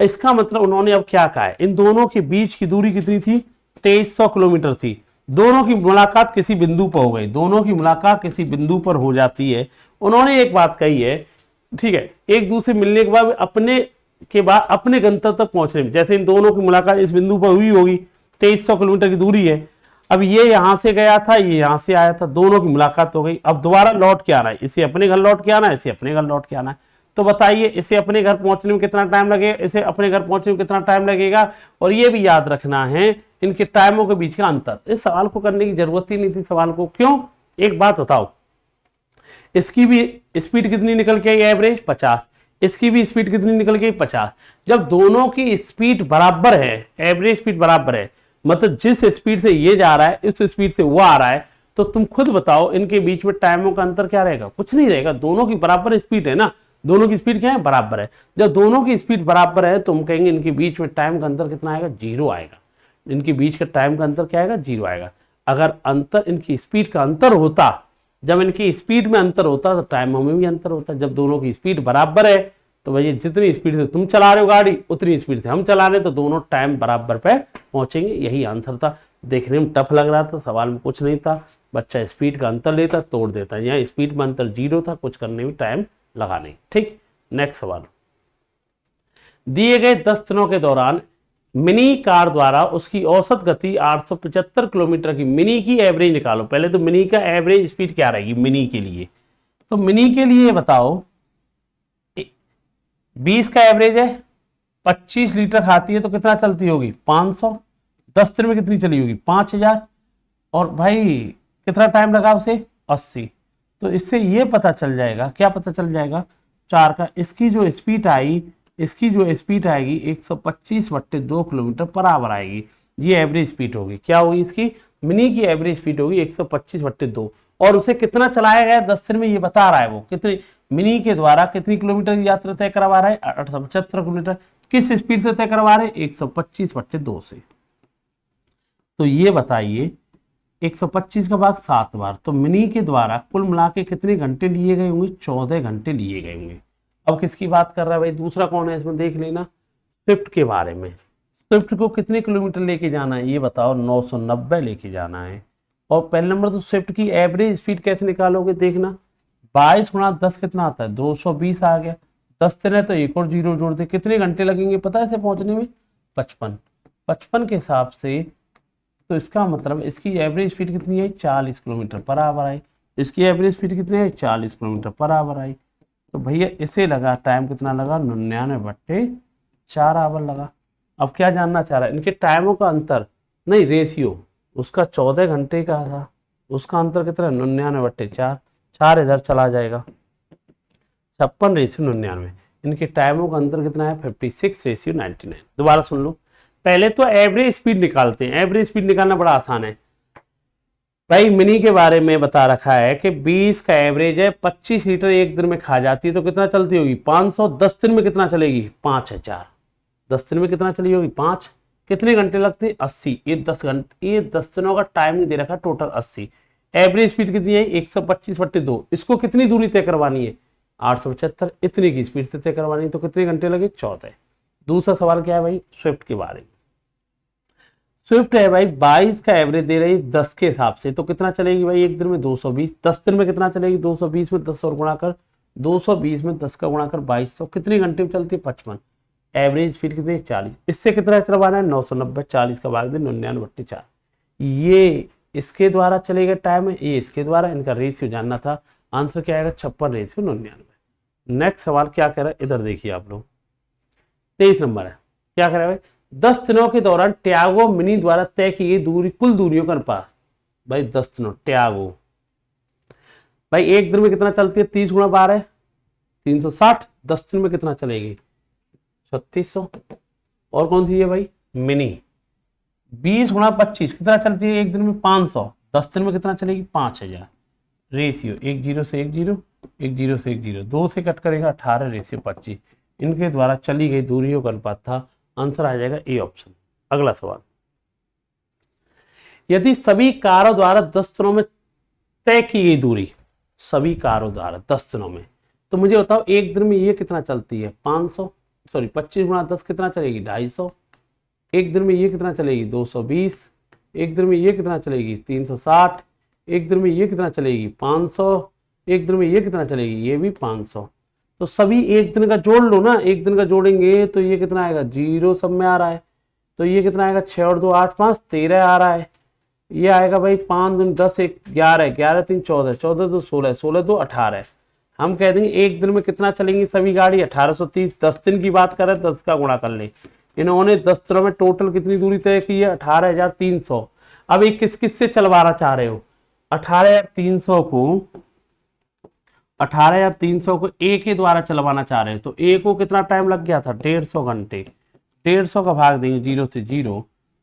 इसका मतलब उन्होंने अब क्या कहा है, इन दोनों के बीच की दूरी कितनी थी, 2300 किलोमीटर थी। दोनों की मुलाकात किसी बिंदु पर हो गई, दोनों की मुलाकात किसी बिंदु पर हो जाती है। उन्होंने एक बात कही है, ठीक है, एक दूसरे मिलने के बाद अपने गंतव्य तक पहुंचने में, जैसे इन दोनों की मुलाकात इस बिंदु पर हुई होगी, 2300 किलोमीटर की दूरी है। अब ये यहां से गया था, ये यहां से आया था, दोनों की मुलाकात हो गई। अब दोबारा लौट के आना है, इसे अपने घर लौट के आना है, इसे अपने घर लौट के आना है। तो बताइए इसे अपने घर पहुंचने में कितना टाइम लगेगा, इसे अपने घर पहुंचने में कितना टाइम लगेगा। और ये भी याद रखना है इनके टाइमों के बीच का अंतर। इस सवाल को करने की जरूरत ही नहीं थी सवाल को, क्यों, एक बात बताओ, इसकी भी स्पीड कितनी निकल के आई, एवरेज 50, इसकी भी स्पीड कितनी निकल के आई, 50। जब दोनों की स्पीड बराबर है, एवरेज स्पीड बराबर है, मतलब जिस स्पीड से ये जा रहा है इस स्पीड से वो आ रहा है, तो तुम खुद बताओ इनके बीच में टाइमों का अंतर क्या रहेगा, कुछ नहीं रहेगा। दोनों की बराबर स्पीड है ना, दोनों की स्पीड क्या है, बराबर है। जब दोनों की स्पीड बराबर है तो हम कहेंगे इनके बीच में टाइम का अंतर कितना आएगा, 0 आएगा। इनके बीच का टाइम का अंतर क्या आएगा, 0 आएगा। अगर अंतर इनकी स्पीड का अंतर होता, जब इनकी स्पीड में अंतर होता तो टाइमों में भी अंतर होता। जब दोनों की स्पीड बराबर है तो भैया जितनी स्पीड से तुम चला रहे हो गाड़ी उतनी स्पीड से हम चला रहे हैं, तो दोनों टाइम बराबर पे पहुंचेंगे। यही आंसर था। देखने में टफ लग रहा था, सवाल में कुछ नहीं था, बच्चा स्पीड का अंतर लेता तोड़ देता। यहाँ स्पीड में अंतर 0 था, कुछ करने में टाइम लगा नहीं। ठीक, नेक्स्ट सवाल, दिए गए 10 दिनों के दौरान मिनी कार द्वारा उसकी औसत गति 875 किलोमीटर की, मिनी की एवरेज निकालो। पहले तो मिनी का एवरेज स्पीड क्या रहेगी मिनी के लिए, तो मिनी के लिए बताओ, 20 का एवरेज है, 25 लीटर खाती है तो कितना चलती होगी, 500। 10 दिन में कितनी चली होगी, 5000। और भाई कितना टाइम लगा उसे, 80। तो इससे ये पता चल जाएगा, क्या पता चल जाएगा, 4 का, इसकी जो स्पीड आई, इसकी जो स्पीड आएगी 125/2 किलोमीटर पर आवर आएगी। ये एवरेज स्पीड होगी, क्या होगी इसकी, मिनी की एवरेज स्पीड होगी 125/2। और उसे कितना चलाया गया 10 दिन में, ये बता रहा है वो कितनी, मिनी के द्वारा कितनी किलोमीटर की यात्रा तय करवा रहा है, 875 किलोमीटर। किस स्पीड से तय करवा रहे हैं, 125/2 से। तो ये बताइए 125 का भाग 7 बार, तो मिनी के द्वारा कुल मिला के कितने घंटे लिए गए होंगे, 14 घंटे लिए गए होंगे। अब किसकी बात कर रहा है भाई, दूसरा कौन है इसमें, देख लेना, स्विफ्ट के बारे में। स्विफ्ट को कितने किलोमीटर लेके जाना है ये बताओ, 990 लेके जाना है। और पहले नंबर तो स्विफ्ट की एवरेज स्पीड कैसे निकालोगे, देखना, 22 गुणा 10 कितना आता है, 220 आ गया। 10 दिन है तो एक और 0 जोड़ दे, कितने घंटे लगेंगे पता है इसे पहुंचने में, 55 के हिसाब से। तो इसका मतलब इसकी एवरेज स्पीड कितनी है, 40 किलोमीटर पर आवर आई। इसकी एवरेज स्पीड कितनी है, 40 किलोमीटर पर आवर आई। तो भैया इसे लगा टाइम कितना लगा, 99/4 आवर लगा। अब क्या जानना चाह रहा है, इनके टाइमों का अंतर, नहीं रेशियो, उसका 14 घंटे का था, उसका अंतर कितना, 99/4, 4 इधर चला जाएगा, 56/99। इनके टाइमों का अंतर कितना है, 56/99। दोबारा सुन लो, पहले तो एवरेज स्पीड निकालते हैं। एवरेज स्पीड निकालना बड़ा आसान है भाई। मिनी के बारे में बता रखा है कि 20 का एवरेज है, 25 लीटर एक दिन में खा जाती है तो कितना चलती होगी, 500। 10 दिन में कितना चलेगी, 5000। 10 दिन में कितना चली होगी, 5। कितने घंटे लगते, 80। ये 10 घंटे, ये 10 दिनों का टाइम नहीं दे रखा, टोटल 80। एवरेज स्पीड कितनी है, 125/2। इसको कितनी दूरी तय करवानी है, 875। इतनी की स्पीड से तय करवानी है तो कितने घंटे लगे, 14। दूसरा सवाल क्या है भाई, स्विफ्ट के बारे में। स्विफ्ट है भाई, 22 का एवरेज दे रही 10 के हिसाब से, तो कितना चलेगी भाई एक दिन में, 220। 10 दिन में कितना चलेगी, 220 में 10 और गुणा कर 220 में 10 का गुणा कर 2200, कितनी घंटे में चलती है 55। एवरेज स्पीड कितनी है 40। इससे कितना चलवाना है 990, 40 का भाग दे 99/4। ये इसके द्वारा चलेगा टाइम है, ये इसके द्वारा, इनका रेशियो जानना था। आंसर क्या आएगा 56/99। नेक्स्ट सवाल क्या कह रहा है इधर देखिए आप लोग, 23 नंबर है। क्या कह रहा है भाई, 10 दिनों के दौरान ट्यागो मिनी द्वारा तय की गई दूरी, कुल दूरियों का अनुपात। भाई 10 दिनों ट्यागो, भाई एक दिन में कितना चलती है 30 गुणा 12 360, 10 दिन में कितना चलेगी 3600। और कौन सी है भाई मिनी, 20 गुणा 25 कितना चलती है एक दिन में 500, 10 दिन में कितना चलेगी 5000। रेशियो 1 0 से 1 0, 1 0 से 1 0, 2 से कट करेगा 18 रेशियो 25। इनके द्वारा चली गई दूरियों का अनुपात था। आंसर आ जाएगा ए ऑप्शन। अगला सवाल, यदि सभी कारों द्वारा 10 दिनों में तय की गई दूरी, सभी कारों द्वारा 10 दिनों में, तो मुझे बताओ एक दिन में ये कितना चलती है 500, सॉरी 25 गुणा 10 कितना चलेगी 250। एक दिन में ये कितना चलेगी 220। एक दिन में ये कितना चलेगी 360। एक दिन में ये कितना चलेगी 500। एक दिन में ये कितना चलेगी ये भी 500। तो सभी एक दिन का जोड़ लो ना, एक दिन का जोड़ेंगे तो ये कितना आएगा 0 सब में आ रहा है, तो ये कितना आएगा 6 और 2 8 5 13 आ रहा है। ये आएगा भाई 5 दूनी 10 1 11, 11 3 14, 14 2 16, 16 2 18। हम कह देंगे एक दिन में कितना चलेंगी सभी गाड़ी 1830। 10 दिन की बात करें 10 का गुणा कर ले। इन्होंने 10 दिनों में टोटल कितनी दूरी तय की है 18300। अब ये किस किस से चलवाना चाह रहे हो 18300 को ए के द्वारा चलवाना चाह रहे हो, तो ए को कितना टाइम लग गया था 150 घंटे। 150 का भाग देंगे 0 से 0,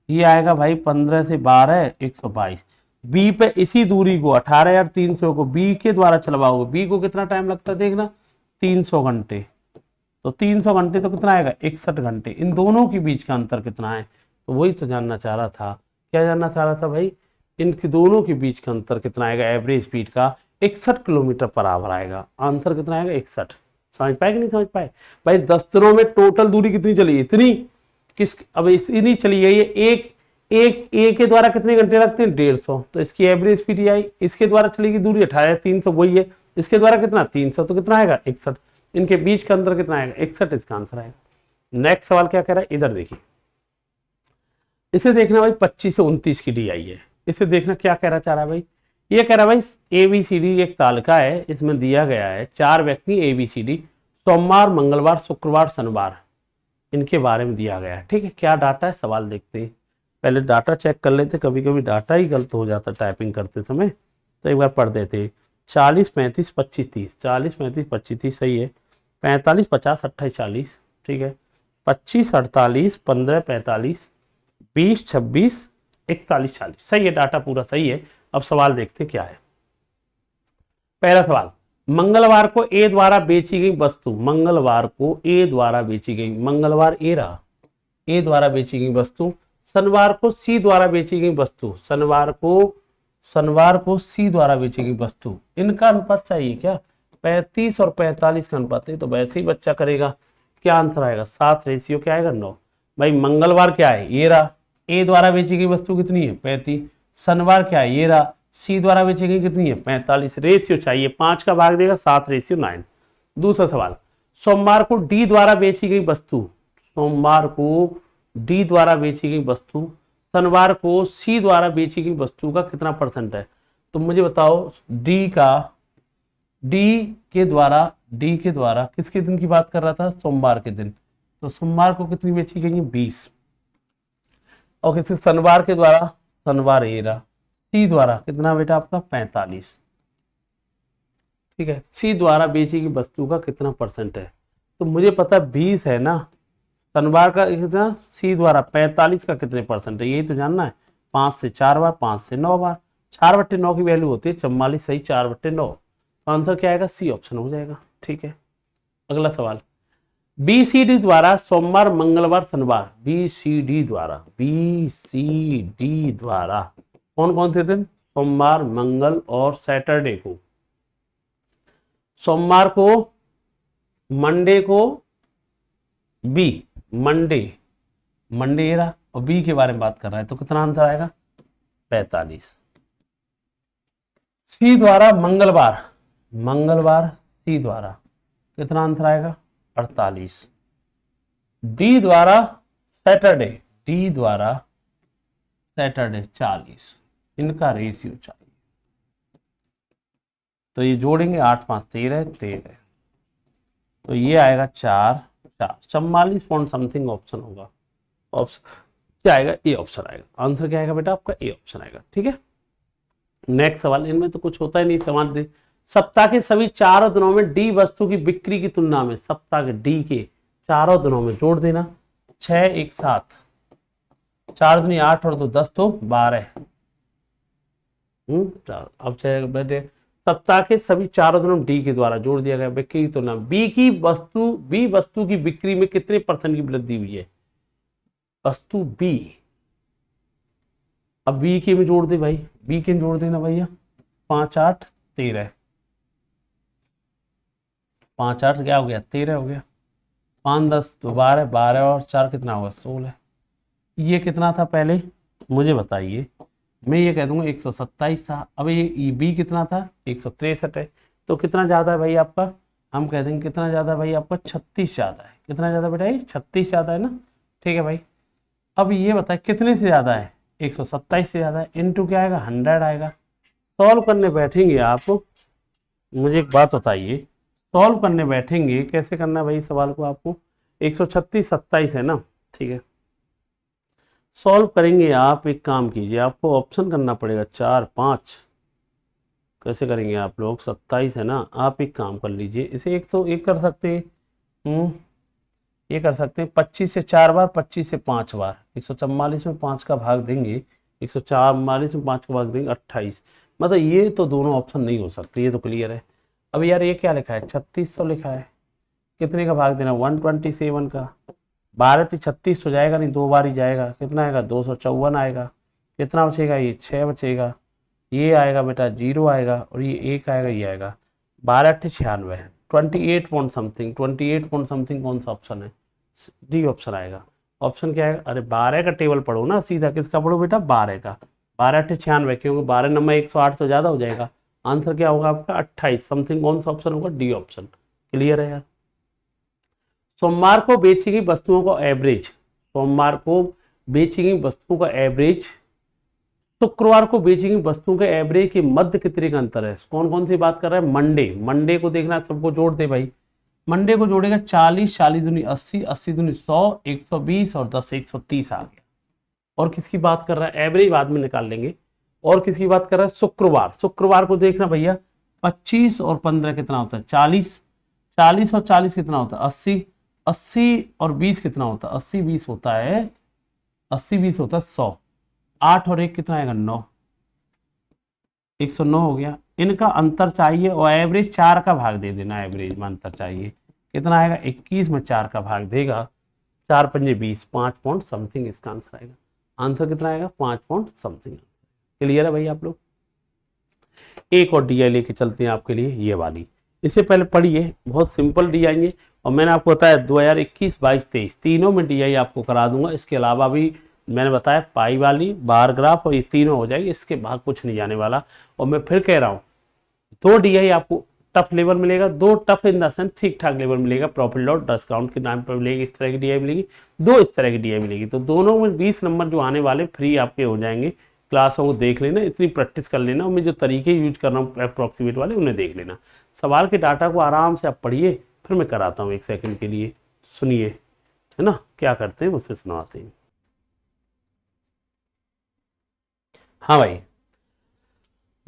ये आएगा भाई 15 से 12 122। बी पे इसी दूरी को 18300 को बी के द्वारा चलवाओगे, बी को कितना टाइम लगता है देखना 300 घंटे। तो 300 घंटे तो कितना आएगा 61 घंटे। इन दोनों के बीच का अंतर कितना है, तो वही तो जानना चाह रहा था। क्या जानना चाह रहा था भाई, इनके दोनों के बीच का अंतर कितना आएगा एवरेज स्पीड का 61 किलोमीटर पर आवर आएगा। आंसर कितना आएगा 61। समझ पाए कि नहीं समझ पाए भाई। 10 दिनों में टोटल दूरी कितनी चली इतनी, किस अब इतनी चली है। ये एक के द्वारा कितने घंटे लगते हैं 150, तो इसकी एवरेज स्पीड आई। इसके द्वारा चलेगी दूरी 18300 वही है, इसके द्वारा कितना 300, तो कितना आएगा 61। इनके बीच का अंतर कितना आएगा 61, इसका आंसर आएगा। नेक्स्ट सवाल क्या कह रहा है इधर देखिए, इसे देखना भाई 25 से 29 की डी आई है। इसे देखना क्या कह रहा चाह रहा है भाई, ये कह रहा है भाई ABCD एक तालिका है, इसमें दिया गया है 4 व्यक्ति ABCD, सोमवार मंगलवार शुक्रवार शनिवार, इनके बारे में दिया गया है। ठीक है, क्या डाटा है सवाल देखते हैं। पहले डाटा चेक कर लेते, कभी कभी डाटा ही गलत हो जाता टाइपिंग करते समय, तो एक बार पढ़ देते। 40 35 25 30, 40 35 25 30 सही है। 45 50 28 40 ठीक है। 25 48 15 45 20 26 41 40 सही है, डाटा पूरा सही है। अब सवाल देखते क्या है। पहला सवाल, मंगलवार को ए द्वारा बेची गई वस्तु, मंगलवार को ए द्वारा बेची गई, मंगलवार ए रहा, ए द्वारा बेची गई वस्तु, शनिवार को सी द्वारा बेची गई वस्तु, शनिवार को सी द्वारा बेची गई वस्तु, इनका अनुपात चाहिए क्या 35 और 45 का अनुपात है, तो वैसे ही बच्चा करेगा। क्या आंसर आएगा 7 रेशियो क्या आएगा 9। भाई मंगलवार क्या है ये रहा, ए द्वारा बेची गई वस्तु कितनी है 35, शनिवार क्या है ये रहा, सी द्वारा बेची गई कितनी है 45, रेशियो चाहिए 5 का भाग देगा 7 रेशियो 9। दूसरा सवाल, सोमवार को डी द्वारा बेची गई वस्तु, सोमवार को डी द्वारा बेची गई वस्तु, शनिवार को सी द्वारा बेची गई वस्तु का कितना परसेंट है, तो मुझे बताओ डी के द्वारा किसके दिन की बात कर रहा था सोमवार के दिन, तो सोमवार को कितनी बेची गई 20, और किसी शनिवार के द्वारा, शनिवार ए रहा, सी द्वारा कितना बेटा आपका 45। ठीक है, सी द्वारा बेची गई वस्तु का कितना परसेंट है, तो मुझे पता 20 है ना, शनिवार का कितना, सी द्वारा 45 का कितने परसेंट है यही तो जानना है। 5 से 4 बार, 5 से 9 बार, 4/9 की वैल्यू होती है 44 सही 4/9, तो आंसर क्या आएगा सी ऑप्शन हो जाएगा। ठीक है, अगला सवाल, BCD द्वारा सोमवार मंगलवार शनिवार, BCD द्वारा कौन कौन से दिन, सोमवार मंगल और सैटरडे को, सोमवार को मंडे को बी, मंडे रहा और बी के बारे में बात कर रहा है, तो कितना आंसर आएगा 45। सी द्वारा मंगलवार सी द्वारा कितना आंसर आएगा 48। डी द्वारा सैटरडे, डी द्वारा सैटरडे 40, इनका रेशियो चाहिए। तो ये जोड़ेंगे 8 5 13 13, तो ये आएगा 4 4 44 पॉइंट समथिंग ऑप्शन होगा। ऑप्शन क्या आएगा? ए ऑप्शन आएगा। आंसर क्या आएगा बेटा आपका? ए ऑप्शन आएगा। ठीक है, नेक्स्ट सवाल, इनमें तो कुछ होता ही नहीं, सवाल दे। सप्ताह के सभी चारों दिनों में डी वस्तु की बिक्री की तुलना में, सप्ताह के डी के चारों दिनों में जोड़ देना, 6 1 7, 4 दूनी 8 और 2 10 तो 12। अब चाहे बेटे सप्ताह के सभी चारों दिनों डी के द्वारा जोड़ दिया गया बिक्री की तुलना में बी वस्तु की बिक्री में कितने % की वृद्धि हुई है? वस्तु बी, अब बी के में जोड़ दे भाई, बी के में जोड़ देना भैया, 5 8 13, 5 8 क्या हो गया? 13 हो गया, 5 10 तो 12, 12 और 4 कितना होगा? 16। ये कितना था पहले मुझे बताइए? मैं ये कह दूंगा 127 था। अब ये बी कितना था? 163 है। तो कितना ज़्यादा है भाई आपका? हम कह देंगे कितना ज़्यादा है भाई आपका? 36 ज़्यादा है। कितना ज़्यादा बेटा? ये 36 ज़्यादा है ना। ठीक है भाई, अब ये बताए कितने से ज़्यादा है? 127 से ज़्यादा है। इनटू क्या आएगा? 100 आएगा। सॉल्व करने बैठेंगे आप, मुझे एक बात बताइए, सॉल्व करने बैठेंगे कैसे करना है भाई सवाल को आपको? 136 27 है ना। ठीक है, सॉल्व करेंगे आप, एक काम कीजिए, आपको ऑप्शन करना पड़ेगा 4 5। कैसे करेंगे आप लोग? 27 है ना, आप एक काम कर लीजिए, इसे 101 कर सकते हैं। ये कर सकते हैं 25 से 4 बार, 25 से 5 बार, 144 में 5 का भाग देंगे, 144 में 5 का भाग देंगे 28। मतलब ये तो दोनों ऑप्शन नहीं हो सकते, ये तो क्लियर है। अब यार ये क्या लिखा है? 3600 लिखा है। कितने का भाग देना? 127 का। 12 से 36 हो जाएगा नहीं, 2 बार ही जाएगा। कितना आएगा? 254 आएगा। कितना बचेगा? ये 6 बचेगा। ये आएगा बेटा 0 आएगा, और ये 1 आएगा, ये आएगा 12 8 96, 28 पॉइंट समथिंग। 28 पॉइंट समथिंग कौन सा ऑप्शन है? डी ऑप्शन आएगा। ऑप्शन क्या है? अरे 12 का टेबल पढ़ो ना सीधा। किसका पढ़ो बेटा? 12 का। 12 8 96, क्योंकि 12 नंबर 108 से ज़्यादा हो जाएगा। आंसर क्या होगा आपका? 28 समथिंग। कौन सा ऑप्शन होगा? D option. क्लियर है यार? सोमवार को बेची गई वस्तुओं को एवरेज, सोमवार को बेची गई वस्तुओं का एवरेज, शुक्रवार को बेची गई वस्तुओं के एवरेज के मध्य कितने का अंतर है? कौन कौन सी बात कर रहा है? मंडे, मंडे को देखना, सबको जोड़ दे भाई। मंडे को जोड़ेगा 40 40 दूनी 80, 80 दूनी 100, 120 और 10 130 आ गया। और किसकी बात कर रहा है? एवरेज बाद में निकाल लेंगे। और किसकी बात कर रहा है? शुक्रवार, शुक्रवार को देखना भैया, 25 और 15 कितना होता है? 40, 40 और 40 कितना होता है? 80, 80 और 20 कितना होता है? 80 20 होता है, 80 20 होता है 100। 8 और 1 कितना आएगा? 9, 109 हो गया। इनका अंतर चाहिए, और एवरेज 4 का भाग दे देना। एवरेज में अंतर चाहिए, कितना आएगा? 21 में 4 का भाग देगा, 4 पंजे 20, 5 पॉइंट समथिंग इसका आंसर आएगा। आंसर कितना आएगा? 5 पॉइंट समथिंग। क्लियर है भाई आप लोग? एक और डी आई लेके चलते हैं आपके लिए, ये वाली। इससे पहले पढ़िए, बहुत सिंपल डी आएंगे, और मैंने आपको बताया 2021 22 23 तीनों में डी आई आपको करा दूंगा। इसके अलावा भी मैंने बताया पाई वाली, बार ग्राफ, और ये तीनों हो जाएगी। इसके भाग कुछ नहीं जाने वाला। और मैं फिर कह रहा हूँ, 2 डी आई आपको टफ लेवल मिलेगा, 2 टफ इन द सेंस ठीक ठाक लेवल मिलेगा। प्रॉफिट लॉस डिस्काउंट के नाम पर मिलेगी, इस तरह की डी आई मिलेगी, 2 इस तरह की डी आई मिलेगी। तो दोनों में 20 नंबर जो आने वाले फ्री आपके हो जाएंगे। क्लासों को देख लेना, इतनी प्रैक्टिस कर लेना, और मैं जो तरीके यूज कर रहा हूँ अप्रॉक्सीमेट वाले, उन्हें देख लेना। सवाल के डाटा को आराम से आप पढ़िए, फिर मैं कराता हूँ 1 सेकंड के लिए, सुनिए, है ना, क्या करते हैं मुझसे सुनाते हैं। हाँ भाई,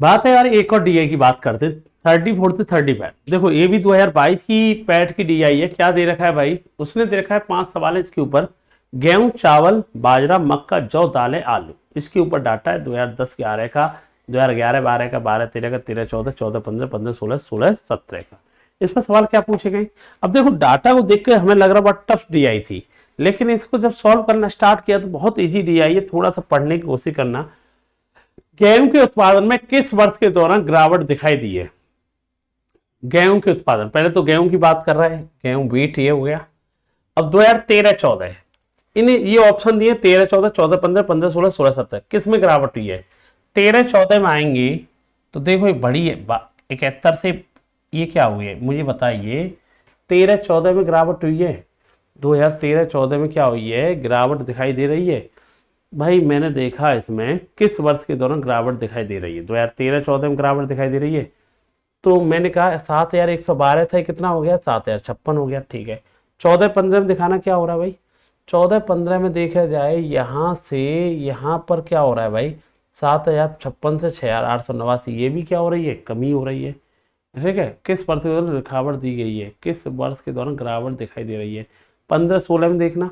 बात है यार, एक और डीआई की बात करते हैं, 34 से 35। देखो ये भी 2022 की पैट की डीआई है। क्या दे रखा है भाई? उसने दे रखा है 5 सवाल है इसके ऊपर। गेहूं, चावल, बाजरा, मक्का, जौ, दालें, आलू, इसके ऊपर डाटा है 2010 11 का, 2011 12 का, 12 13 का, 13 14, 14 15, 15 16, 16 17 का। इसमें सवाल क्या पूछे गए? अब देखो डाटा को देख के हमें लग रहा बहुत टफ डीआई थी, लेकिन इसको जब सॉल्व करना स्टार्ट किया तो बहुत ईजी डीआई है। थोड़ा सा पढ़ने की कोशिश करना। गेहूं के उत्पादन में किस वर्ष के दौरान गिरावट दिखाई दी है? गेहूं के उत्पादन, पहले तो गेहूं की बात कर रहा है, गेहूं व्हीट ये हो गया। अब 2013 14 इन्हें ये ऑप्शन दिए, 13 14, 14 15, 15 16, 16 17, किस में गिरावट हुई है? 13 14 में आएंगे तो देखो ये बड़ी है, 71 से ये क्या हुई है मुझे बताइए। 13-14 में गिरावट हुई है, 2013-14 में क्या हुई है, गिरावट दिखाई दे रही है। भाई मैंने देखा इसमें किस वर्ष के दौरान गिरावट दिखाई दे रही है, 2013-14 में गिरावट दिखाई दे रही है। तो मैंने कहा 7,112 था, कितना हो गया, 7,056 हो गया, ठीक है। 14-15 में दिखाना क्या हो रहा है भाई, 14-15 में देखा जाए यहाँ से यहाँ पर क्या हो रहा है भाई, 7,056 से 6,889, ये भी क्या हो रही है, कमी हो रही है। ठीक है, किस वर्ष के दौरान गिरावट दी गई है, किस वर्ष के दौरान गिरावट दिखाई दे रही है। 15-16 में देखना,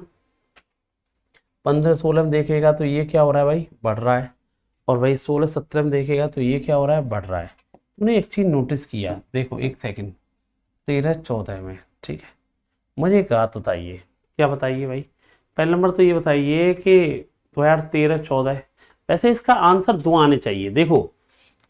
15-16 में देखेगा तो ये क्या हो रहा है भाई, बढ़ रहा है। और भाई 16-17 में देखेगा तो ये क्या हो रहा है, बढ़ रहा है। तुमने एक चीज़ नोटिस किया, देखो एक सेकंड, 13-14 में, ठीक है। मुझे एक बात बताइए, क्या बताइए भाई, पहला नंबर तो ये बताइए कि 2013-14, वैसे इसका आंसर 2 आने चाहिए, देखो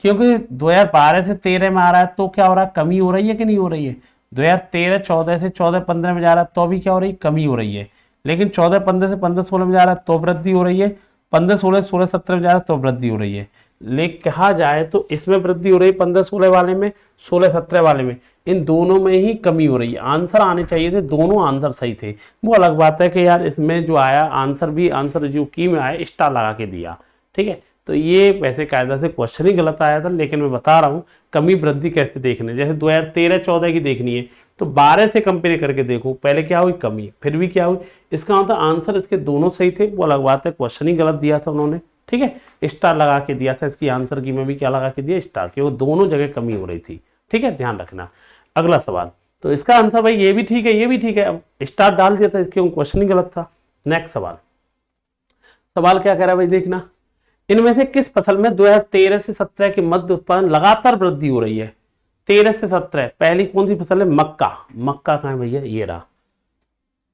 क्योंकि 2012 से 13 में आ रहा है तो क्या हो रहा है, कमी हो रही है कि नहीं हो रही है। 2013-14 से 14-15 में जा रहा है तो भी क्या हो रही है, कमी हो रही है। लेकिन 14-15 से 15-16 में जा रहा है तो वृद्धि हो रही है, 15-16 से 16-17 में जा रहा है तो वृद्धि हो रही है। लेकिन कहा जाए तो इसमें वृद्धि हो रही है 15-16 वाले में, 16-17 वाले में, इन दोनों में ही कमी हो रही है। आंसर आने चाहिए थे, दोनों आंसर सही थे। वो अलग बात है कि यार इसमें जो आया आंसर भी, आंसर जो की में आया स्टार लगा के दिया, ठीक है। तो ये वैसे कायदा से क्वेश्चन ही गलत आया था, लेकिन मैं बता रहा हूँ कमी वृद्धि कैसे देखने, जैसे 2013-14 की देखनी है तो 12 से कंपेयर करके देखो, पहले क्या हुई, कमी, फिर भी क्या हुई, इसका मतलब आंसर इसके दोनों सही थे। वो अलग बात है क्वेश्चन ही गलत दिया था उन्होंने, ठीक है, स्टार लगा के दिया था। इसकी आंसर की में भी क्या लगा के दिया, स्टार, क्योंकि दोनों जगह कमी हो रही थी, ठीक है, ध्यान रखना। अगला सवाल, तो इसका आंसर भाई ये भी ठीक है, ये भी ठीक है, अब स्टार डाल दिया था क्यों, क्वेश्चन ही गलत था। नेक्स्ट सवाल, सवाल क्या कह रहा है भाई, देखना, इनमें से किस फसल में 2013 से 17 के मध्य उत्पादन लगातार वृद्धि हो रही है। 13 से 17 पहली कौन सी फसल है, मक्का, मक्का कहाँ है भैया, ये रहा,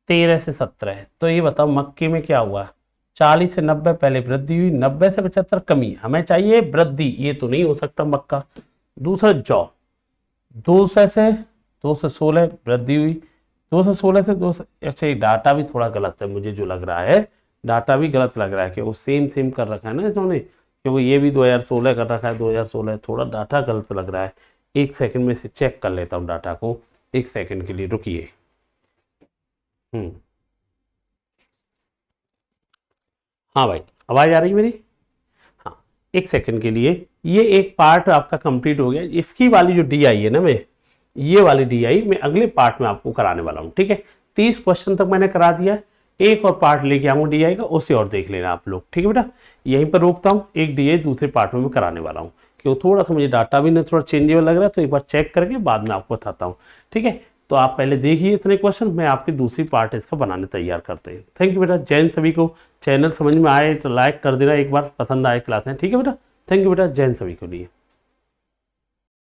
13 से 17। तो ये बताओ मक्के में क्या हुआ, 40 से 90 पहले वृद्धि हुई, 90 से 75 कमी, हमें चाहिए वृद्धि, ये तो नहीं हो सकता मक्का। दूसरा जौ, 200 से वृद्धि हुई, 216 से 200, अच्छा ये डाटा भी थोड़ा गलत है मुझे जो लग रहा है, डाटा भी गलत लग रहा है कि वो सेम सेम कर रखा है ना इन्होंने, क्योंकि ये भी 2016 कर रखा है, 2016, थोड़ा डाटा गलत लग रहा है। एक सेकंड में इसे चेक कर लेता हूँ डाटा को, एक सेकंड के लिए रुकिए। हाँ भाई, आवाज़ आ रही है मेरी, हाँ, एक सेकंड के लिए, ये एक पार्ट आपका कंप्लीट हो गया। इसकी वाली जो डी आई है ना, मैं ये वाली डी आई मैं अगले पार्ट में आपको कराने वाला हूँ, ठीक है। 30 क्वेश्चन तक मैंने करा दिया, एक और पार्ट लेके आऊँगा डी आई का, उसे और देख लेना आप लोग, ठीक है बेटा। यहीं पर रोकता हूँ, एक डी आई दूसरे पार्ट में मैं कराने वाला हूँ, क्योंकि थोड़ा सा मुझे डाटा भी ना थोड़ा चेंजेबल लग रहा है, तो एक बार चेक करके बाद में आपको बताता हूँ, ठीक है। तो आप पहले देखिए इतने क्वेश्चन, मैं आपकी दूसरी पार्ट इसका बनाने तैयार करते हैं। थैंक यू बेटा, जय हिंद सभी को। चैनल समझ में आए तो लाइक कर देना एक बार, पसंद आए क्लासें, ठीक है बेटा। थैंक यू बेटा, जय हिंद सभी के लिए।